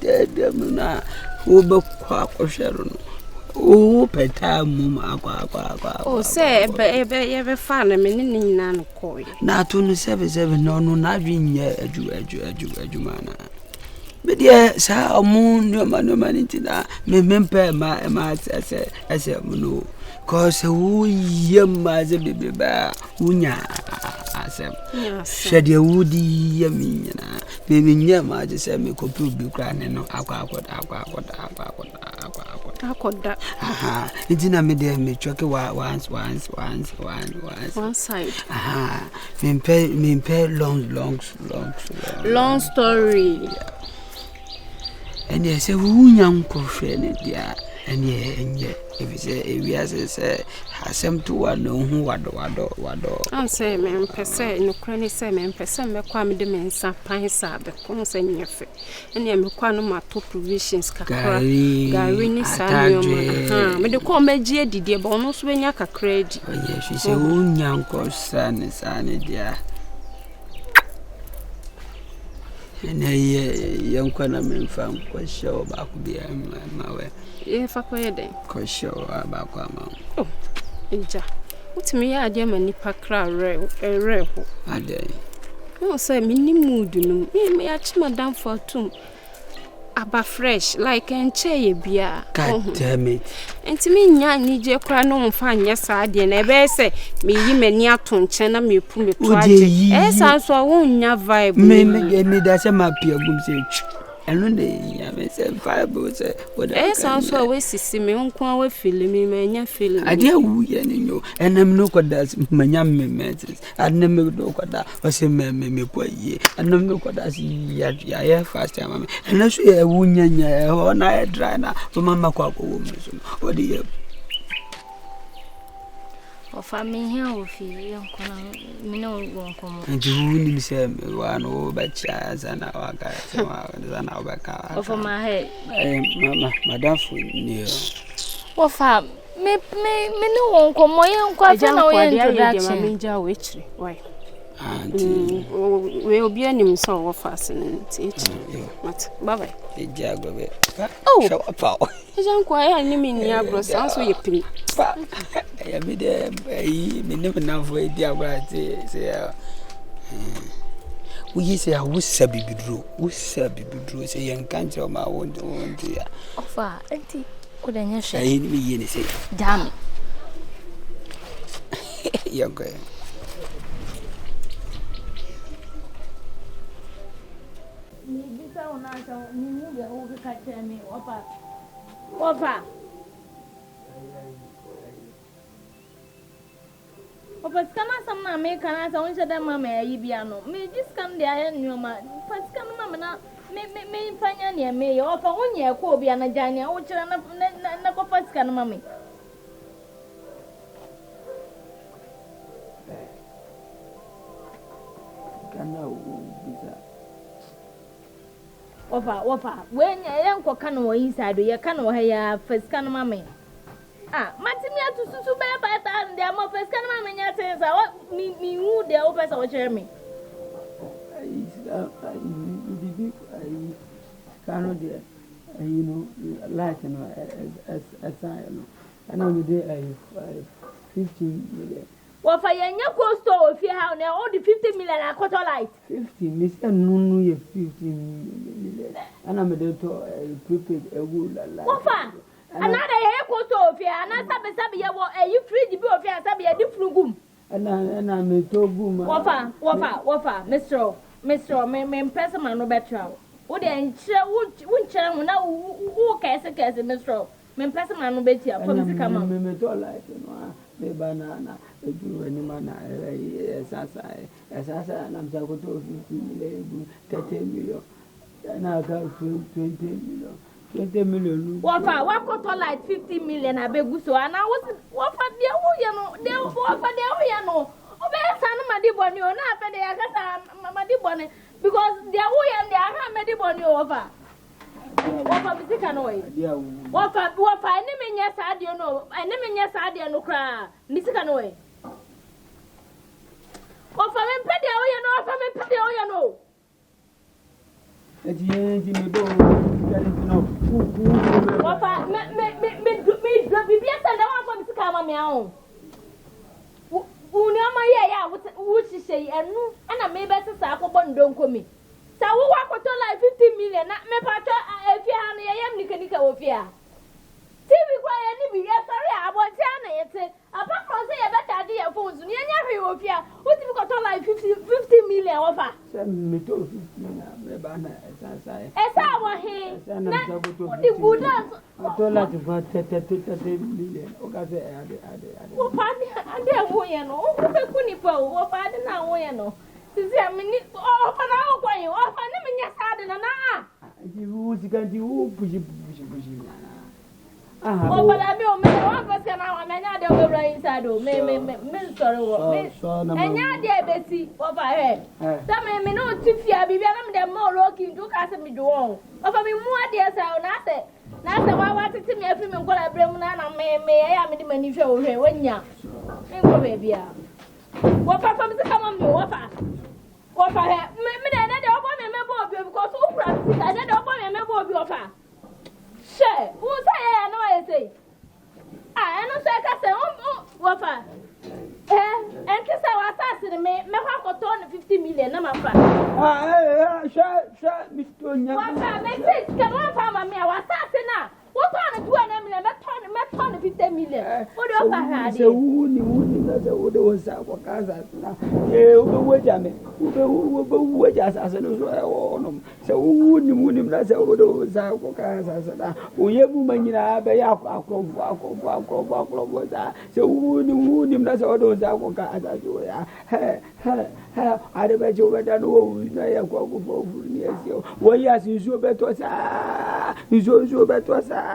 [SPEAKER 11] who be quack or sharon. Oh, petam, aqua.
[SPEAKER 9] Oh, say, ever found a minute in an coy.
[SPEAKER 11] Not only 7 no, not being yet a Jew, man. But yes, how moon no man into that. Me memper my as a no. Cause who yam as a baby bear, unya as a shed your woody yammy, baby yam, I just said me could be crying no aqua.
[SPEAKER 9] I could that.
[SPEAKER 11] Aha, it's in a medium, me chuck one
[SPEAKER 9] side.
[SPEAKER 11] Aha, me pay long
[SPEAKER 9] story.
[SPEAKER 11] And yes, a young friend, dear, and yeah, if it's a we say, has some to one know who what.
[SPEAKER 9] I say, man, per se, no cranny say, man, per se, me kwame de men sa pine sabe, come say near fe, and yam quano my two provisions, Garini Samuel, but the come G. Dear bonus when yaka credit.
[SPEAKER 11] Oh, yes, she's a young son, dear. And a young Quanaman found quite sure about the my way.
[SPEAKER 9] If I pay a day,
[SPEAKER 11] quite sure about Quamma.
[SPEAKER 9] Oh, Inja, what's me? I am a nipper crowd, a rare.
[SPEAKER 11] A day.
[SPEAKER 9] No, say, mini mood, me ask Madame for two. Aba fresh, like and chair beer.
[SPEAKER 11] God damn it.
[SPEAKER 9] And to me, I need your crown on fine, yes, I did never say, me, you may near to channel me, put me to as I saw one vibe.
[SPEAKER 11] Me, that's a map your boom say. And one day, I said, Bibles, what else sounds
[SPEAKER 9] always see me on quite feeling me, man, feeling.
[SPEAKER 11] I dear, you and I'm no good as my young matters. I never know what that was a me quite ye, and no look what I see ya fast time. And let's say a woman, or I dry now for Mamma Quack woman. What do you?
[SPEAKER 7] Or family here with you, me no won't come.
[SPEAKER 11] And you wouldn't say one over chairs and our guys and our back.
[SPEAKER 7] Over my head,
[SPEAKER 11] Madame for near.
[SPEAKER 7] What fam? Me no one come. My young quite
[SPEAKER 9] introduction. Which why? We'll be an him so fastening it. What? Bye. Oh,
[SPEAKER 11] show up.
[SPEAKER 9] I'm quite an enemy near sounds with your pin.
[SPEAKER 11] I be there, me never know for dear right. Say, we say, I wish Sabby be drew, say, young can't my own to ya.
[SPEAKER 7] Offer, auntie, couldn't you say?
[SPEAKER 11] I me say,
[SPEAKER 7] damn
[SPEAKER 11] it. Young girl.
[SPEAKER 7] Opa. Opa, scan some na me can I say that mama e bia no. Me just scan the iron new ma. But scan mama na fanya ne me yo fa wonye ko obi anagane wo kira na ko fatika no mame
[SPEAKER 5] kana ubisa
[SPEAKER 7] Wafa, when yanko kan wo inside ye kan wo ya first kan mame. Matimi atu susu be 5,000 dia mo first kan mame nya tensa mi hu de o pesa wo chere me.
[SPEAKER 5] Kano de like as I know. And I'm there 15 million.
[SPEAKER 7] Wafa yenya costo ofie ha na all the 50 million a quarter light.
[SPEAKER 5] 50 Mr. Nunu ye 50 million. And I'm there to prepaid a wool like.
[SPEAKER 7] Wafa, another ye costo ofie and sabe ye wo you free the ofie sabe ye different gum. And
[SPEAKER 5] I'm to boom.
[SPEAKER 7] Wafa, Mr. Me person man no better. Wo de nche wo na wo kese Mr. Me person man no better for me come on.
[SPEAKER 5] Me to like me banana do any man sasa na msako to 50 million 30 million na ga 20 million 20 million
[SPEAKER 7] Wafa wako to like 50 million abegu so ana wafa de wo ye no obe san madi boni o na ape de yakasa madi boni because de wo ye de aha madi boni o wafa bisika no yi wafa ene menya saade no kra bisika no yi wafa me pede o ye no
[SPEAKER 5] eti me do
[SPEAKER 7] wafa me do bibia sanda wafa bisika ma me ahun uni ama ye ya wo hihye enu ana me be sesa akobọ ndonkomi sa wo wakoto like 50 million na me pato efi ha no ye nika wo fia TV kwa ye ni bi ye sorry abonti ana yete apart from say ye better dey your phones ni enya hwe wo fia wo TV koto like 50 million wo fa
[SPEAKER 5] se me to 50 na me ba na
[SPEAKER 7] esa wo he na di buda
[SPEAKER 5] to like for 30 million o ka se ade
[SPEAKER 7] wo pa ade wo ye no wo pe ku ni pa wo pa ade na wo ye no sisi amini o pa na o kwa ye o pa ni me nya saade na
[SPEAKER 5] ji wo sikanti wo pushi
[SPEAKER 7] oh, but I mean, one person now, I'm not the way inside. Me sorry, what? And now, dear Bessie, over here. Some may know if you are being them more looking to cast me do wrong. Over me more, dear, so nothing. Now, I wanted to me a film and call a Bremen and may I am the many show here when ya. Baby, what papa to come on me, what I have. Maybe I don't want a member of you because I don't want a member of your father. Sure, who say I know I say? I know say I say wafa. And kiss our assassin me have got 50 million na mafa.
[SPEAKER 5] Sure, Mr. Nya.
[SPEAKER 7] Wafa, me say can one farm me our assassin na. What on 2 million, me turn 50 million. What do you have?
[SPEAKER 5] Say wuni na say wo do sa kwa kaza na. Ube weja me. Ube weja assassin so e wo no. Say wuni na say wo do sa kwa kaza na. Oyebu manyina be ya akro za. Say wuni na say wo do sa kwa kaza so ya. Adebe jo beda no wo na ya kwa ko ni ese. Wo ya si so beto sa. Izo beto sa.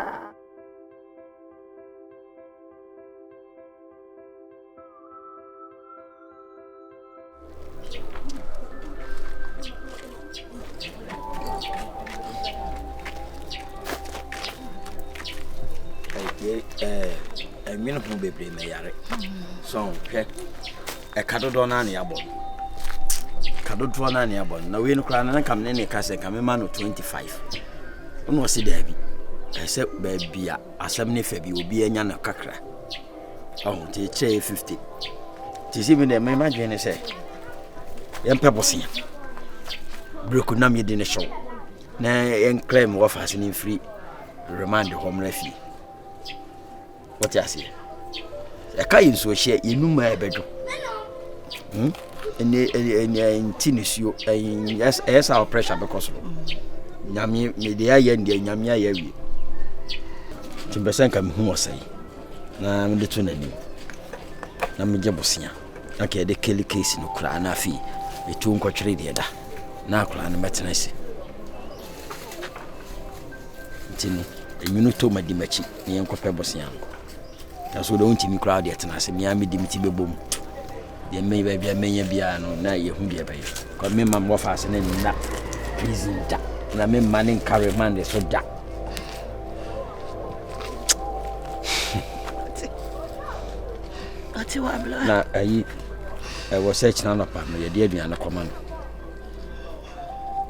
[SPEAKER 10] Mino hu bebre me yare so hwe e kadodo na ne yabon kadodo na ne yabon na we no kra na kam ne ka se kam ma no 25 ono si da bi ese ba bia asem ne fa bi obi anya na kakra oh ti che 50 ti si bi ne me imagine se yem pebosia breku na me di ne show na en claim wo fa sin free remand home refi what you say e kai so hye yenuma ebedo ene tinisuo yes our pressure because nyame me de aye ndie nyame aye wi timbesen ka me hu osai na me de to nani na me gebosia na ke de kele case no kura na afi etu nkotwere de da na akura na metenase
[SPEAKER 12] ntini enwunu to madi machi ne yenkopɛ bosia na so don't me crowd yet na se me am di miti bebom de me ba bia menya bia no na ye hu bia ba ye ko me mam wo fa se ne na prison da na me man carry man de so da
[SPEAKER 11] ati wa bla
[SPEAKER 12] na ayi I was searching on up me de aduane koma no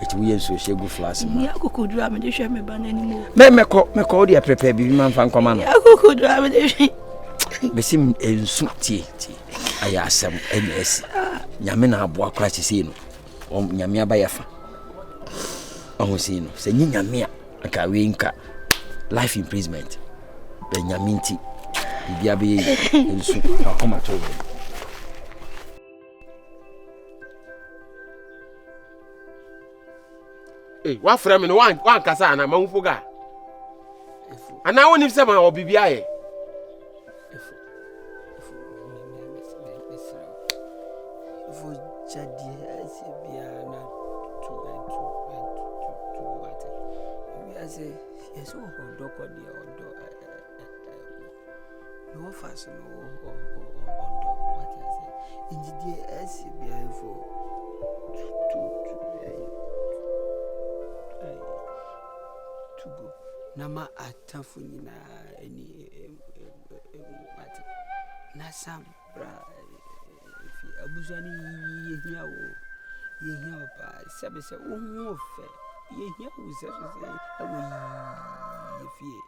[SPEAKER 12] eti wo ye so shegu flash ma
[SPEAKER 11] ya kokudura me de hwe me ba nani mo
[SPEAKER 12] me ko de prepare bi man fa nkoma no
[SPEAKER 11] ya kokudura me de hwe
[SPEAKER 12] besim ensu tie aya asem NS nyame na aboa kra chese no nyame aba yafa ohosi no se nyame aka we nka life imprisonment be nyame nti bibia be ensu akoma to
[SPEAKER 4] wa frɛ me no wan kasa na mahufo ga ana woni se ma obibia ye
[SPEAKER 11] yes, no fast no what you say in the SBI for to go nama atafu nyina any what na sam bra fi abuzani yehia wo yehia pa sebe se wo ho fe yehia wo se so se awo yefie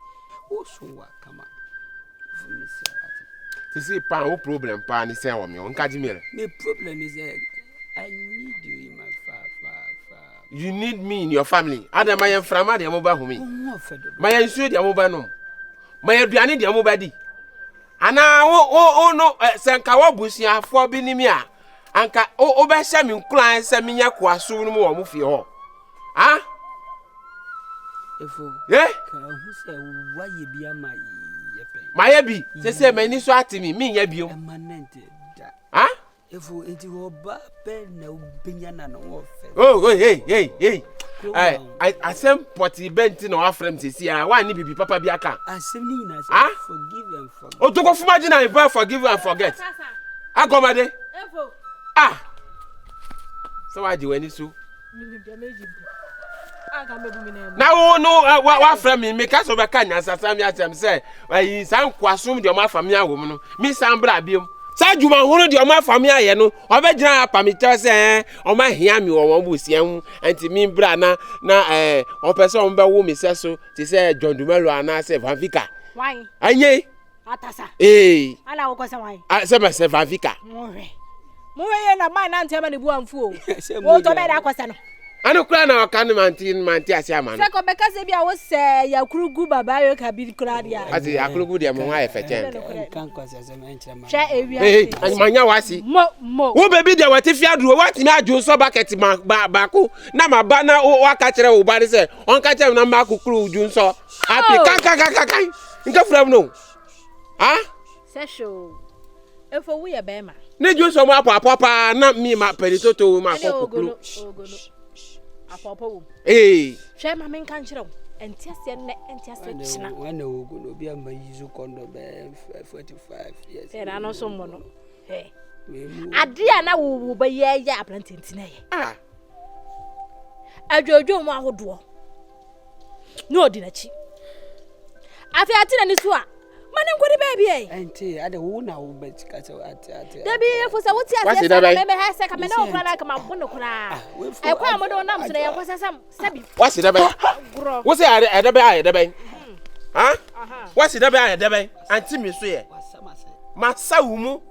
[SPEAKER 11] wo so wa kama
[SPEAKER 4] see pa o problem pa ni say o me on kaji mere
[SPEAKER 11] the problem is that I need you in my fa
[SPEAKER 4] you need me in your family adam my frama de amoba humi my nsuo de amoba no my aduane de amoba di ana o no senka wo busuafo bi ni mi a anka o be hye me nkulan se me nya kwaso no mo wo fie ho ah
[SPEAKER 11] efo
[SPEAKER 4] eh
[SPEAKER 11] ka hu se wa ye bi ama
[SPEAKER 4] Maya bi se mani so atimi mi nya biom ah
[SPEAKER 11] efo enti wo ba pe na obenya na no wo fe
[SPEAKER 4] oh hey asem poti benti na afrem sesi a wa ni bibi papa bi aka
[SPEAKER 11] asem ni na say forgive and forget
[SPEAKER 4] o to go fuma gina e ba forgive and forget agomade
[SPEAKER 1] efo
[SPEAKER 4] ah so wa ji wani so na wo no wa frem me ka so be ka nyansa sam ya tem say ayi san kwasum de o ma fam ya wo no mi san bra biom sa juma hunu de o ma fam ya ye no o be gina apamite say o ma hia mi wo bu sia hu anti mi bra na o pese o be wo mi se so ti say John Dumelo ana say Vanvika
[SPEAKER 1] why
[SPEAKER 4] anye
[SPEAKER 1] atasa
[SPEAKER 4] ana
[SPEAKER 1] wo ko say why
[SPEAKER 4] se be say Vanvika
[SPEAKER 1] mo ye na man na ntema ne bu amfu o wo to be da kwasa no
[SPEAKER 4] Ano kura na waka no manti ase ama no.
[SPEAKER 1] Se ko beka se bia wo se yakurugu baba yo ka bi kura dia.
[SPEAKER 4] Ati akurugu dia mo ha e fechen.
[SPEAKER 11] Kan kwasa se ma nchira ma.
[SPEAKER 1] Hwa ewia.
[SPEAKER 4] Manya wasi.
[SPEAKER 1] Mo.
[SPEAKER 4] Wo baby dia wati fi aduro wati mi ajo so bucket ba ko na ma ba na waka kire wo ba ni se on ka kire na ma kukuru uju nso. Api kan. Nka fura no. Ah?
[SPEAKER 1] Se show. Efo wo ye be ma.
[SPEAKER 4] Ne ju so mo apapa na mi ma peritoto ma ko kukuru.
[SPEAKER 1] Ogono. Apopo wo.
[SPEAKER 7] Hwe ma men kan kire wo. Entiase ne entiase china.
[SPEAKER 11] Wana ogo no bia ma yizu kondo be 45 years.
[SPEAKER 7] Era no so mo no. Ade a na wo ba ye aplantinti na ye. Adwojo mo ahodo. No odi na chi. Afi ati na ni so a mane ngori baby e.
[SPEAKER 11] Enti ade wo na wo ba tika se ati.
[SPEAKER 7] Dabi efo se wuti ase me ha se ka me na okura na ka ma bono kura. E kwa mo do nam se ya kwasa sam sabi.
[SPEAKER 4] What's the baby? What's the baby? Huh? What's the baby? Anti me so ye. Masa wumu.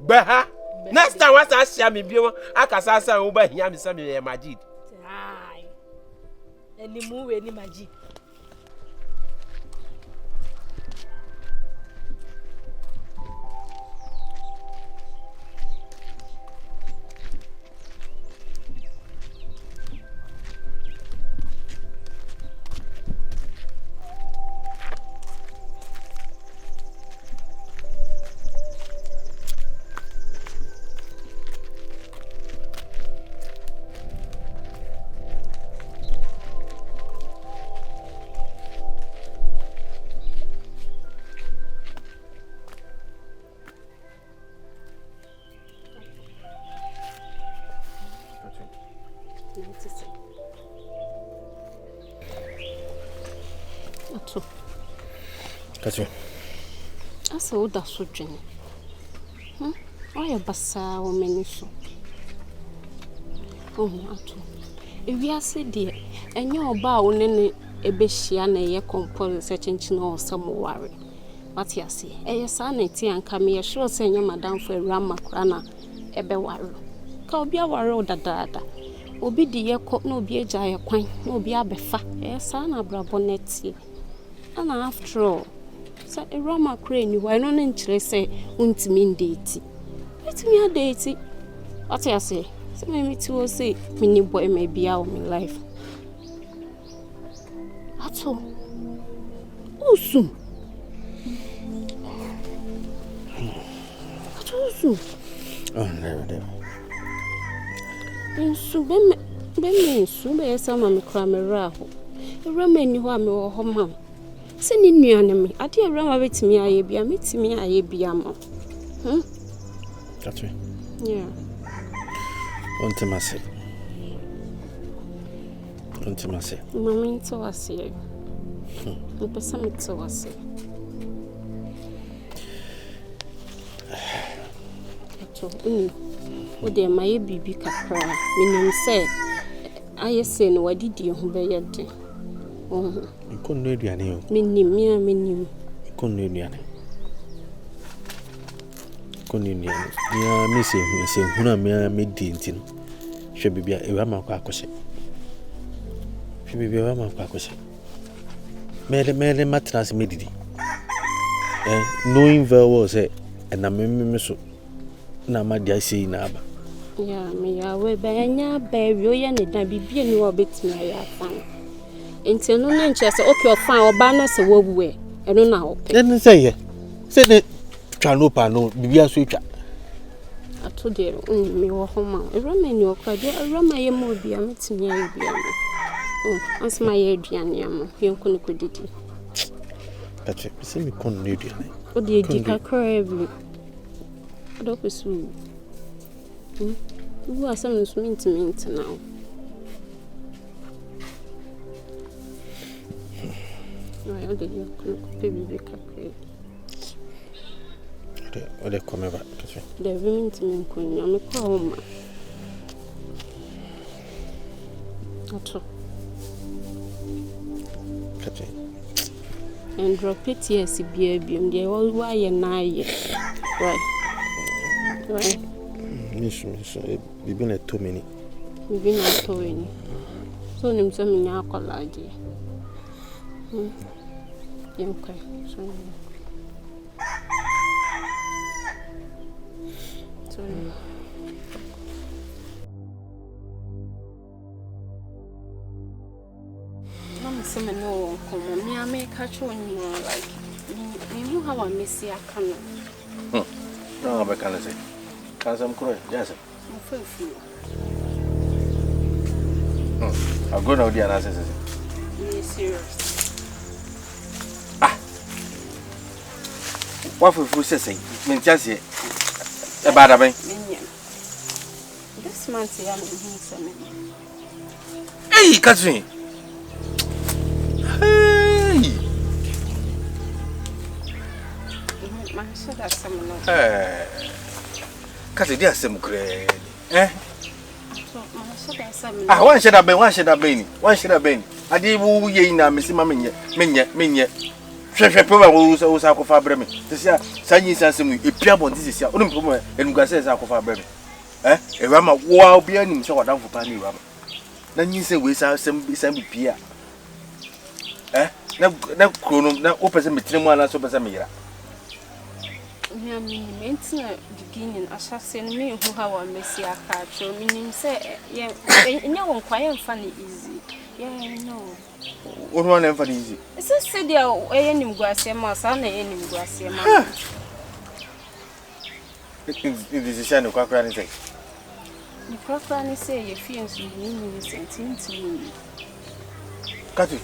[SPEAKER 4] Baha. Next time what's that share me bio akasa sa wo ba hia me se me Majid.
[SPEAKER 1] Ai. Eni mu we ni Majid.
[SPEAKER 9] to say. Ato.
[SPEAKER 8] Kachi.
[SPEAKER 9] Asa oda so dwen. Oye basa wo mani so. Ato. Ewiase de enye oba wo ne ebehia na ye compose searching no some worry. What you say? Sa na ti anka me ye sure say enye madam for rama kra na ebe waro. Ka obi awaro dadaada. Obi di ye kop na obi eja ye kwan na obi abefa. Sa na brabo netie. And after all, so a rama crane, you why not interest say, untimi ndeti. Let me a deity. What I say? So maybe to say, mini boy may be out of my life. At all. Oh, soon. At all soon.
[SPEAKER 8] Oh, never.
[SPEAKER 9] And so, Ben, so may some cram a raffle. A ramen you are me or home. Sending me enemy. I dear Rama with me, I be a meet me, I be a mo.
[SPEAKER 8] That's me.
[SPEAKER 9] Yeah.
[SPEAKER 8] Intimacy.
[SPEAKER 9] Mamma, so I see. The person so I see. Oh, dear, my baby capra. Meaning, say, I say, no, I did you who be yet. Oh,
[SPEAKER 8] you couldn't read your name.
[SPEAKER 9] Minim.
[SPEAKER 8] Couldn't read your name. Couldn't read your missing, who are mere mid-dintin. Should be a Rama Quackosy. Should be a Rama Quackosy. Mary Matras Middy. Knowing very well, say, and I'm a miss. Now, my dear, see Naba.
[SPEAKER 9] Yeah, me, I will buy a baby, and it be a new bit me. I found. Until no interest, okay, fine, or banners a wob way. I don't know.
[SPEAKER 8] Then say, the Chalupa, no, be a switcher.
[SPEAKER 9] I told you, me or home. A Roman, your crowd, a Roman, will be a meeting near you. Oh, as my Adrian, you couldn't credit it.
[SPEAKER 8] But you see me couldn't read your name.
[SPEAKER 9] Oh, dear, Dick, I cry. I don't pursue. Who are some mean to me now? I did you baby capri.
[SPEAKER 8] They come back.
[SPEAKER 9] They're willing to me, I'm a home. At all. And drop it, yes, baby, and they all why and I. Right.
[SPEAKER 8] Miss, we've been at 2 minutes.
[SPEAKER 9] We've been at 2 minutes. So, I'm some alcohol. Okay, sorry. Mama said, no, come on, I make catch on you like you know how I miss you. I can't.
[SPEAKER 8] No, I can't say. Can't I'm crying. Yes, I'll go now, dear. I say,
[SPEAKER 9] serious.
[SPEAKER 8] What for food saying? Mean just here. A bad away.
[SPEAKER 9] This month, I am in him.
[SPEAKER 8] Hey, Catherine. Hey. Catherine, dear, some great. One should have been, one should have been. I did woo ye now, Miss Mamma, Probably was a Bremi. This year, Sandy Sansom, a piano, this is your own problem, and Gasses Alcofa Bremi. A Rama wow being himself down for Panny Rama. Then you say we saw some Pia. No chrono, no opposite between one as opposite me.
[SPEAKER 9] Maintenance beginning, I shall send me who have a messy card, so meaning say, yeah, no one quite funny easy. Yeah, no.
[SPEAKER 8] What one ever easy?
[SPEAKER 9] It's a city of any grassy son, any grassy.
[SPEAKER 8] It is a shine of Cochrane say.
[SPEAKER 9] The Cochrane say your fears with me sent to me.
[SPEAKER 8] Cut it.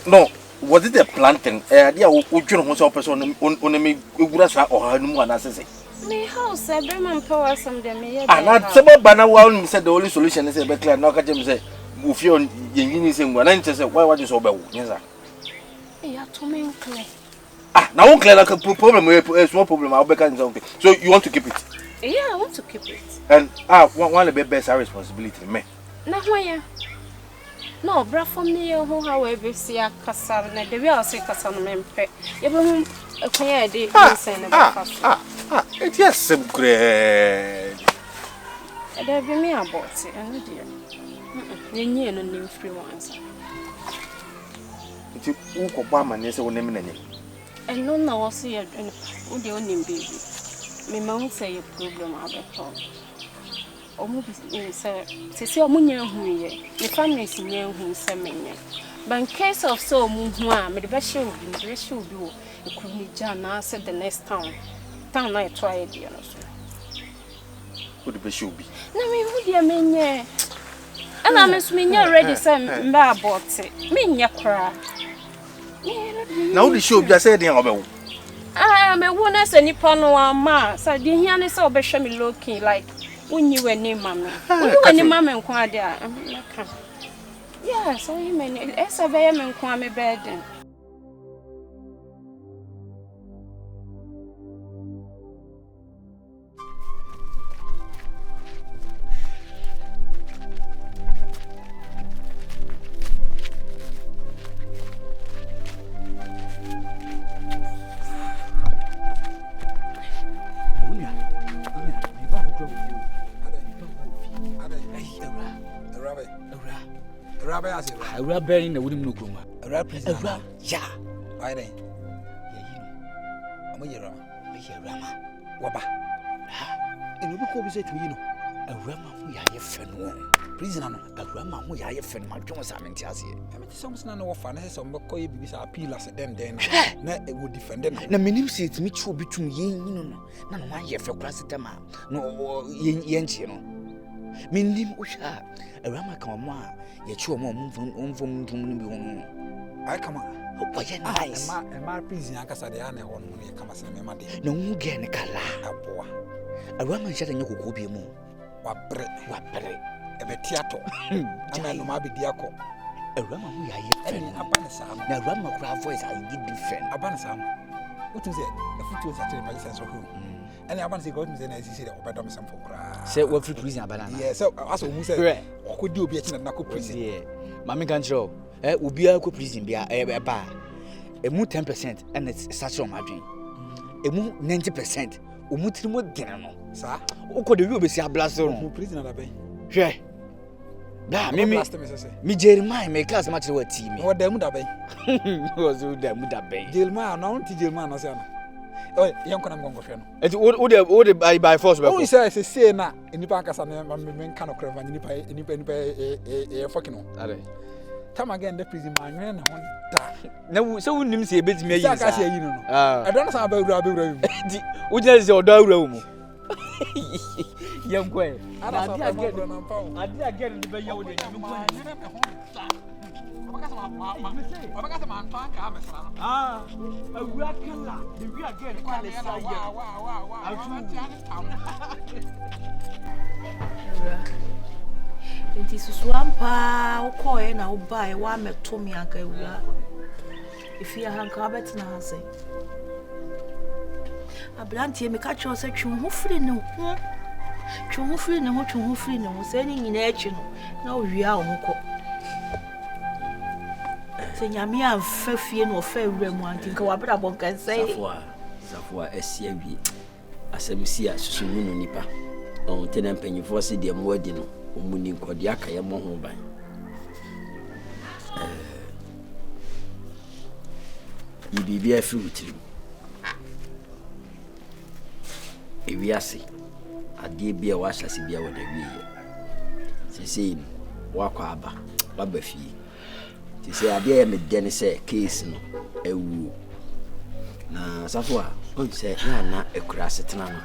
[SPEAKER 8] No, was it a planting? Idea would you know person on me, grass or no one as I say?
[SPEAKER 9] Me house, I bring my power some them.
[SPEAKER 8] Not some banana one said the only solution is a better no catch him say, Bufion, Yin is in one and said, why was you so bad? Yes, sir.
[SPEAKER 9] You have to make clear.
[SPEAKER 8] Now, clear like a problem, a small problem, I'll be something. So you want to keep it?
[SPEAKER 9] Yeah, I want to keep it.
[SPEAKER 8] And one of the best responsibility, me.
[SPEAKER 9] Now, why? No, bra for me, who however see a castle, and the real say castle mempe. You a queer idea,
[SPEAKER 8] it is some great.
[SPEAKER 9] There be me about it, and dear. You knew no name free ones.
[SPEAKER 8] It's Obama, and yes, I will name it.
[SPEAKER 9] And no, no, I'll see it, and the only baby. Me mom say a problem about say omunya hu ye the family is nya hu semenya but in case of so mu hu a me be show bi wo ekumi ja na say the next town na try e no so
[SPEAKER 8] who the be show bi
[SPEAKER 9] na me hu dia menye ana me so menya ready say mba abort me nya kra
[SPEAKER 8] now the show bi say dey obewo
[SPEAKER 9] me wona say nipa no ama say dey hia ne say obehwe me looking like when you were near mammy, when your mammy inquired, yes, so you mean it's a very man kwame bed.
[SPEAKER 5] Ura bearing the wooden Nukuma.
[SPEAKER 13] Ura prison.
[SPEAKER 5] Ya.
[SPEAKER 13] Why then? Rama. Waba. And you could say to you, a Rama who are friend. Prisoner, a Rama who are friend, my John Simon Tiasi. I mean, some son of finance or Mokoy because I appeal as a then, it would defend them. The minimum says me true between ye, none one year for Crasitama, no Yench, you know. Mindim Usha, a Rama come on. Yet you won't I come on. Oh, nice. My prison, I guess I don't want to come as a memory. No, get a cala. A Roman shutting you could be more. What bread, a betiato. I know my diaco. A Roman who I hear upon a sound. Now, Rama crowd voice, I did defend upon a sound. What is it? The foot was actually my sense of whom. And I want to go to the next city or Madame Samfora. Say what free prison, banana. Yes, so I also say, what could you be a Naco prison? Mammy can show, will be a good prison, be a bar. A more 10%, and it's such on my dream. A more 90%, Umutrimo dinner, sir. Who could you be a blast or prison at a bay? Yeah. Da, me Jeremiah, make class much what team. What them would have been? Was them would have been. Gilman, no, Gilman, oh, young can go for you. Would by force? Oh, he says, say now in the bank as a man cannot crave any fucking. Come again, the prison man. No, so wouldn't say a bit me. I don't know about Rabbi. Would you say your dog room? Young quay. I did get in the bay. Ah, a rakala, the real again.
[SPEAKER 3] It is swampa, or coy, and I'll buy one at Tommy Uncle. If you have carpet now, say. A blanty, me catch your section, hopefully no. Chumufri no, chumufri no, sending in action. No, we are uncle. Say, Yammy, I'm fair no fair one to go up at a can say.
[SPEAKER 12] Safwa, SCB. As a Messia, Sumu Nipa. On tenant penny for see the wedding, Muni Kodiaka, a mohomba. You be a fruit. If we are sick, I did be a wash as if you were the way. She said, walk over, Babafi. She said, I dare me Dennis say, case no, a woo. Na Safwa, don't say, not a crass at Nana.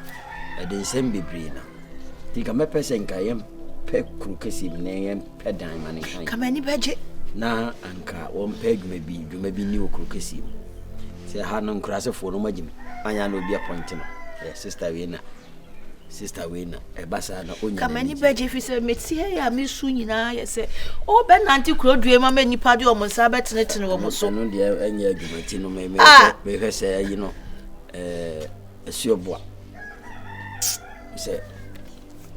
[SPEAKER 12] I didn't send me brainer. Think I'm a person, I am peg crookesy name, ped diamond.
[SPEAKER 3] Come any budget?
[SPEAKER 12] Na, Anka, one peg may be new crookesy. Say, I had no crass for no majim. I am no be appointed. Sister Wina, a bassa no onya.
[SPEAKER 3] Kamani beje fi se meti ya me su nyina ye se o be nanti kro due ma me nipa de o mo sa betene wo mo so.
[SPEAKER 12] No de anya adwumati no me hwese yi no esuoboa. Se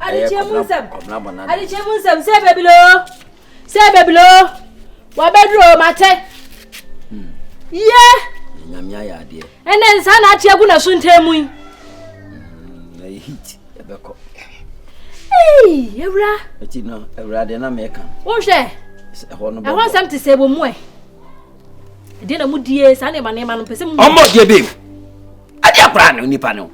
[SPEAKER 1] Ali chemu nsem se bebilo wa bedro mate
[SPEAKER 12] nyamya ya ade
[SPEAKER 1] ene nsa na atia gu na so ntemu
[SPEAKER 12] na hit ebeko
[SPEAKER 1] ewra
[SPEAKER 12] eti no ewra de na meka
[SPEAKER 1] wo hwe ehon sam te se bo mu de na mu die sa ne ma no pese mu
[SPEAKER 12] omo die be ade akra ne nipa no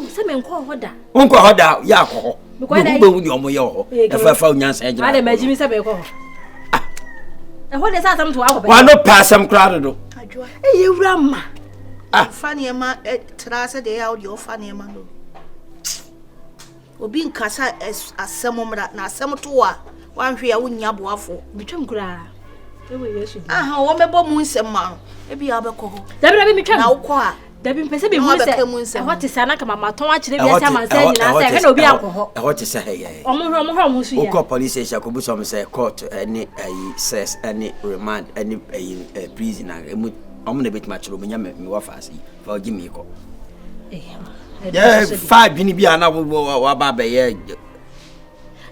[SPEAKER 1] se me nko hoda
[SPEAKER 12] nko hoda ya akọ Ugbo ni omo ye ho. Efa unyansa ejira.
[SPEAKER 1] Ade majimi se be ko ho. Ehode sa sam to akọ be.
[SPEAKER 12] Wa no passam crowd do.
[SPEAKER 3] Adwa.
[SPEAKER 1] Ewura ma.
[SPEAKER 3] Fa ne ma trase de ya o de ofa ne ma no. Obi nkasa asem mra na asem to wa hwe ya wonya boafo.
[SPEAKER 1] Bitwam kura. Ewe Yesu.
[SPEAKER 3] Aha, wo mebo mu nsem ma. Ebi ya be ko ho.
[SPEAKER 1] Dabira bi mitwam.
[SPEAKER 3] Na wo ko a.
[SPEAKER 1] Dabi mpese be mu se. Ehot se na kama maton akire bi ase amansa nyina se he na obi akọ.
[SPEAKER 12] Ehot se he ye.
[SPEAKER 1] Omo su ya.
[SPEAKER 12] Oko police station ko bu so say court any says any remand any prisoner emu omo na betima chiro menya me wa fasi fa ogi mi ko. Yeah, 5 bi ana wa ba be ye.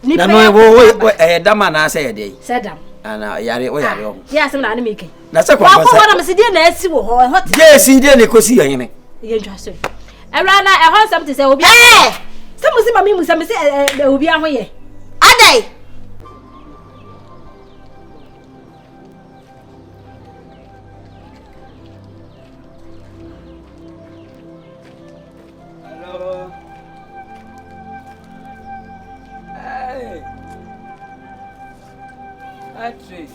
[SPEAKER 12] Na no wo dama na say dey.
[SPEAKER 1] Sedam.
[SPEAKER 12] Ana yare o yare o.
[SPEAKER 1] Ya sem na me ken.
[SPEAKER 12] Na se kwa
[SPEAKER 1] kwa kwa na msidi na esi wo ho ehot.
[SPEAKER 12] Ye si die ne kosi yene.
[SPEAKER 1] Ye ntwa so. Ewra na ehot sam te say obi. Se musi mami musa me se obi ahoye.
[SPEAKER 3] Adai.
[SPEAKER 11] Hello. Hey. Patrick.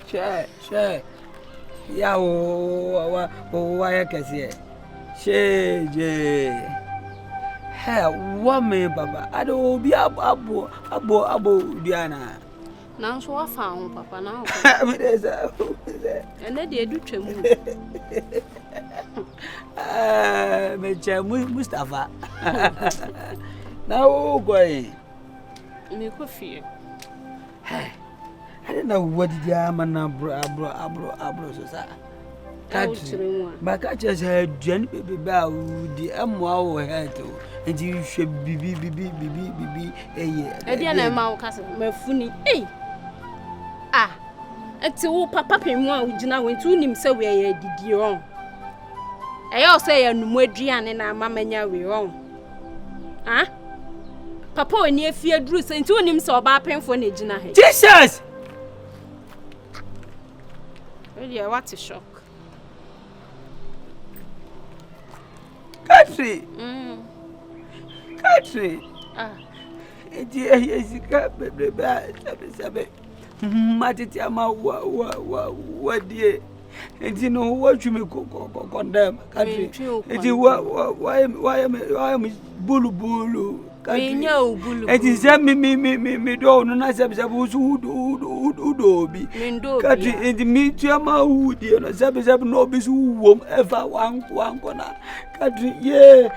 [SPEAKER 11] She. Ya wa ya kesi. She. Hey, woman baba. Ado bi abo diana.
[SPEAKER 9] Na so wa fa ho papa na ho.
[SPEAKER 11] Me desa.
[SPEAKER 9] Ene de edu twemu.
[SPEAKER 11] Me chemu Mustafa. Na o goyi.
[SPEAKER 9] Me ko fie.
[SPEAKER 11] Hey. I don't know what did ya man bro so sa. Ba ka che se aduan bebe ba udi amwa wo heto. Enti hwe bibi
[SPEAKER 9] eye. E na ma wo kase mafuni. Eti wo papa pemu a ugina wo enti unim se we ye didi on. Eyo se ya numu aduane na amamanya we on. Papa oni afie duru se enti unim se oba penfo na gina he.
[SPEAKER 11] Jesus.
[SPEAKER 9] Really, what a shock.
[SPEAKER 11] Country. Esika bebe sabe. Matiti ama wa die. Enti no watch me condemn country. Enti why am bulu.
[SPEAKER 9] Menya ubulu.
[SPEAKER 11] Enti se mi do no na se udo bi. Kati enti mi tiama udi no se no bi su wom ever wan kona. Kati ye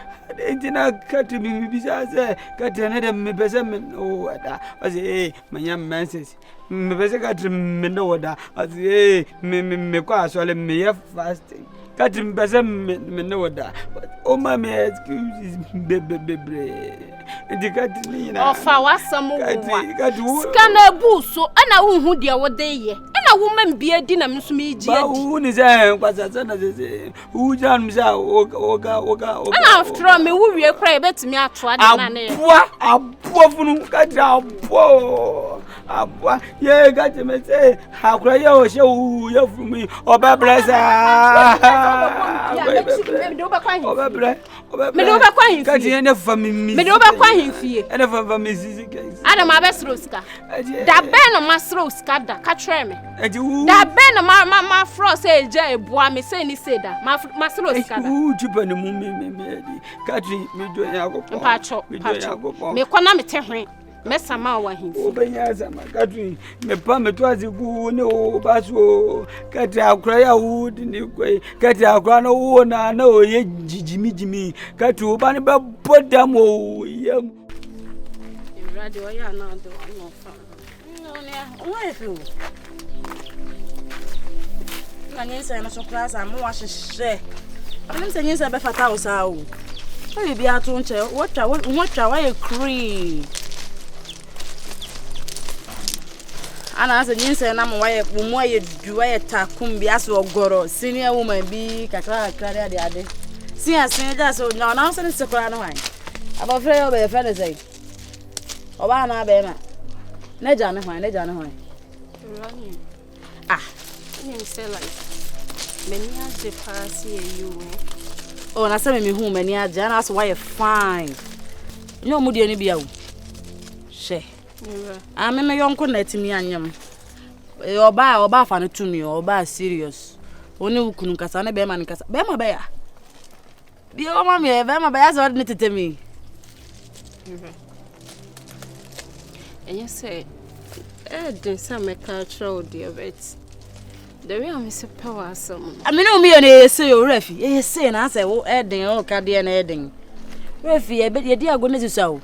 [SPEAKER 11] enti na kati mi bi se kati na dem mi pese me o ada. Ose manya menses. Me pese kati me no oda. Ose me kwa asole me ye fasting. Kati mi pese me no oda. O ma me excuses bebe. Dikati ni na
[SPEAKER 9] ofa wasam wo skana buso ana wo hu de wo de ye ana wo mam bia di na mso me ji
[SPEAKER 11] adi ba wo ni se kwasasa na se wo jan mi sa oga
[SPEAKER 9] ana after me wo wie kra e betimi ato ade na na
[SPEAKER 11] abua funu kati abua ye kati me se akura ye o se wo ye fumi oba blessa
[SPEAKER 9] me do ba kwa hin
[SPEAKER 11] me do ba kwa hin kati ye ne fami
[SPEAKER 9] me do ba kwa hin fie
[SPEAKER 11] ene fami mizisi case
[SPEAKER 9] ana ma be sroska da be no ma sroska da ka tre me da be no ma fro se eja ebua me se ni seda ma sroska da
[SPEAKER 11] jupa ni mu me kati me do ya gopo
[SPEAKER 9] pacho me kona me te hwen Mesama wa hin.
[SPEAKER 11] Obenya sama katu me pa me to azigu ne o baso kati akura ya wudi ni kwe kati akura no wo na oye jijimi kati oba ne be bodam o yam.
[SPEAKER 9] Radio ya na do no fa. No ne o efu. Na nyensa na so class am wa hyehyɛ. Anem se nyensa be fata o sa o. Oye bi ato nche watwa wa ye cream. Ana asa nyinse na mo waye mo ye du waye takum bi aso ogoro senior woman bi kakra kakra de ade sin da so na so ne sekora no han abofre yo be fe ne sei oba na be ma ne ja ne han ah you say like many age pass you
[SPEAKER 6] oh na se me hu many age na so waye fine nyo mu de ni bia wo she me yonko na timi anyam oba fa no tumi oba serious oni ukunu kasa na be ma nkasa be ma be ya bi o ma me be ma be ya so ne tetemi
[SPEAKER 9] and say den some cultural diabetes the way am say power some
[SPEAKER 6] I mean o me na say o refi say na say wo eden o ka de na eden refi e be de ago ne susa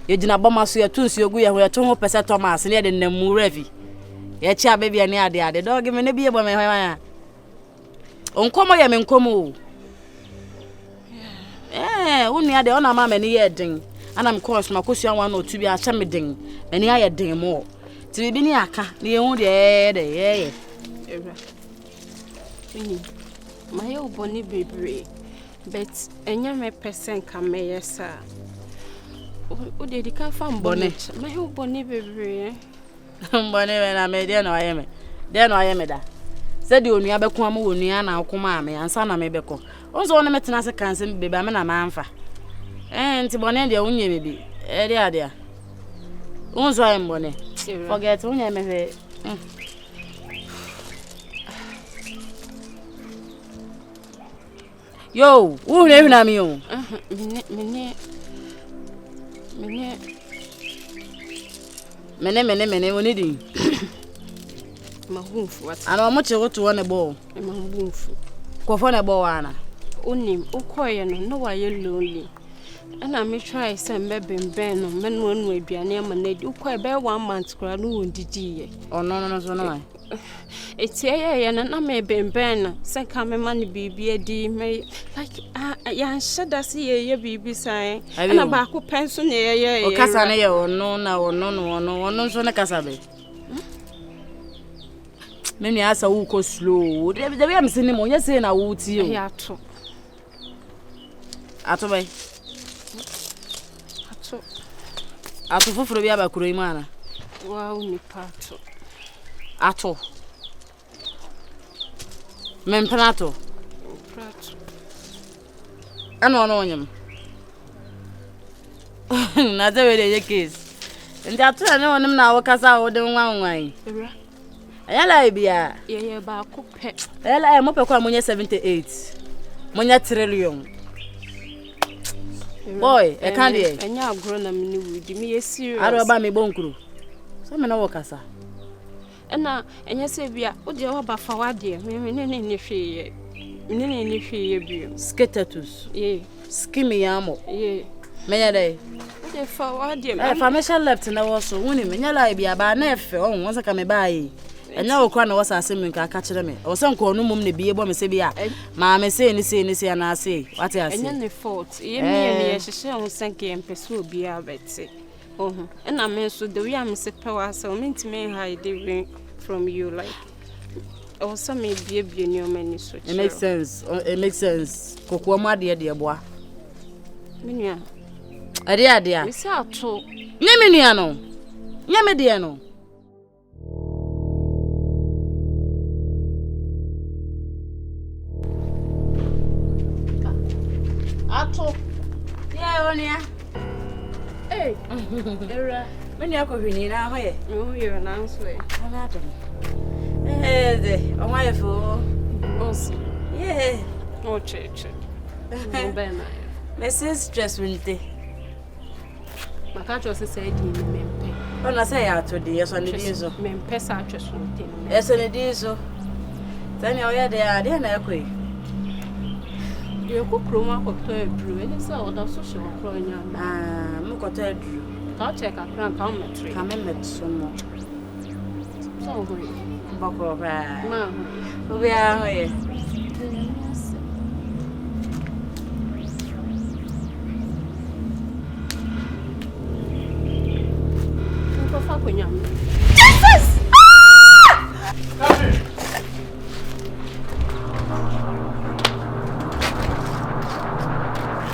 [SPEAKER 6] ye gina boma so ye tunsi ogu ye ho ye to ho pese Thomas ne de namu revi ye chia baby ani ade dog me ne biye bo me hwan ya onkomo ye me nkomo uni ade ona ma me ne ye den ana me course ma kosua wan no tu bi a cha me den me ne aye den mo ti bibi ni aka ne ye hu de ye
[SPEAKER 9] era ini ma ye oboni bebre but enya me person ka me yesa o de di ka fa mbone ma he oboni bebre
[SPEAKER 6] mbone we na me de no ayeme da se de onua be ko am onua na akoma ame ansa na me be ko onzo wona metena se kanse bebe ame na ma amfa nti bone de unye me bi de ade a onzo ay mbone forget unye me he yo wo hwe na mi o mene woni di
[SPEAKER 9] mahumfu what
[SPEAKER 6] ana mo che woto wona bo
[SPEAKER 9] mahumfu
[SPEAKER 6] ko fo na bo wana
[SPEAKER 9] onim ukoye no wa ye lonely ana me try say mbebemben no me no anu aduane ama na di ukoye be 1 month kura no wondidi ye
[SPEAKER 6] no so no
[SPEAKER 9] etie na me bemben na se ka me ma ne bibi adi me like ya shada se ye bibi sai na ba ko penso ne ye
[SPEAKER 6] o kasa ne ye ono so ne kasa be me ni asa wu ko slow de be am se ni mo nya se na wu ti o
[SPEAKER 9] ya
[SPEAKER 6] ato be ato foforo bi aba kuro imana
[SPEAKER 9] wow ni pato
[SPEAKER 6] ato memprato ano onyem na de we de case ndi ato na ne onim na wokasa wo de nwanwan ayala bia
[SPEAKER 9] ye ba ko pe
[SPEAKER 6] ayala mo pe kwa munye 78 munye trillion boy e kan de
[SPEAKER 9] enya agro na me ni wudi me ye serious
[SPEAKER 6] aro ba me bonkuru so me na wokasa
[SPEAKER 9] ena enya se bia wo de wa ba fa wa de me ne hweye ne hweye bio
[SPEAKER 6] sketatus skimi yamo menya dai
[SPEAKER 9] wo de fa wa de
[SPEAKER 6] fa me shall left na wo so woni menya la bia ba na efe on won saka me ba yi enya wo kwa na wo sa ase me nka ka kire me wo se nko no mum ne bie bo me se bia ma me se ni se na ase wate ase
[SPEAKER 9] enya ne fault ye me ye hyehyɛ ho sanke empeso obi abete and me so the way I'm power so me hide from you like also me be new many so
[SPEAKER 6] it makes sense kokwo ma de boa
[SPEAKER 9] menua
[SPEAKER 6] ade
[SPEAKER 9] we say ato
[SPEAKER 6] nye menua no nye me de no ato ye onia hey era many akohwini na hoye
[SPEAKER 9] you na answer
[SPEAKER 6] ana ato de o ma yefo
[SPEAKER 9] osi
[SPEAKER 6] yeah
[SPEAKER 9] o cheche no bena
[SPEAKER 6] Mrs. Stress winte
[SPEAKER 9] makacho se say di me
[SPEAKER 6] Ona say ya to dey so ne din so.
[SPEAKER 9] Me mpesa atweso ntem.
[SPEAKER 6] Eso ne din so. Tani oya de na ekoi.
[SPEAKER 9] Ye ko kromo akoto aduru, eni say oda so hye wo kro nya.
[SPEAKER 6] Mo koto aduru.
[SPEAKER 9] Ka check akran ka metre.
[SPEAKER 6] Ka me metso mo.
[SPEAKER 9] So ho.
[SPEAKER 6] Bako ba.
[SPEAKER 9] Ma.
[SPEAKER 6] Obi a ho ye.
[SPEAKER 7] Jesus!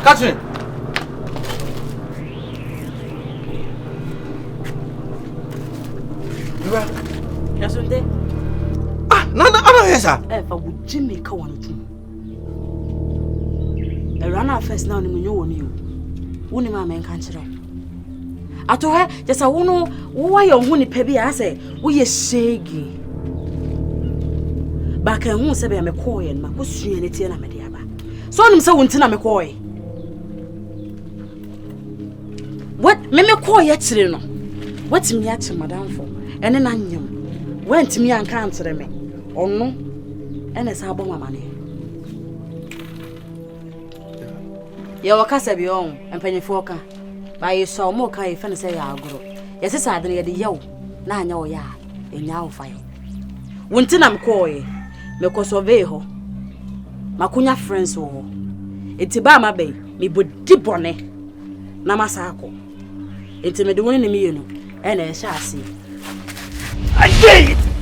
[SPEAKER 4] Catherine! Riba?
[SPEAKER 6] Yasunde?
[SPEAKER 4] Ana yesa.
[SPEAKER 6] Fa wo Jimmy ka wonu tu. Rana first now ni munyo woni yo. Woni ma men kan kire. Ato he jesa wo no wo wa yo hu ni pa bi ase wo ye shege. Ba kan hu se be me koye ma ko sua ne tie na me dia ba. So nim se wo nti na me koye. What me koye kire no. What me ya che madam for. Ene na nyem. Went me an kan kire me. Ono ene sa abo mama ne. Ye wakasa bi on empanyefo ka. Ba ye so mo ka ye fene say ya agoro. Ye se sa adre ye de yew na anya wo ya enya wo fa ye. Wonti na mkoye me ko survey ho. Makunya friends wo ho. Enti ba ma be me bodi bone na masako. Enti me de woni ne me ye no ene e sha ase.
[SPEAKER 10] I did it.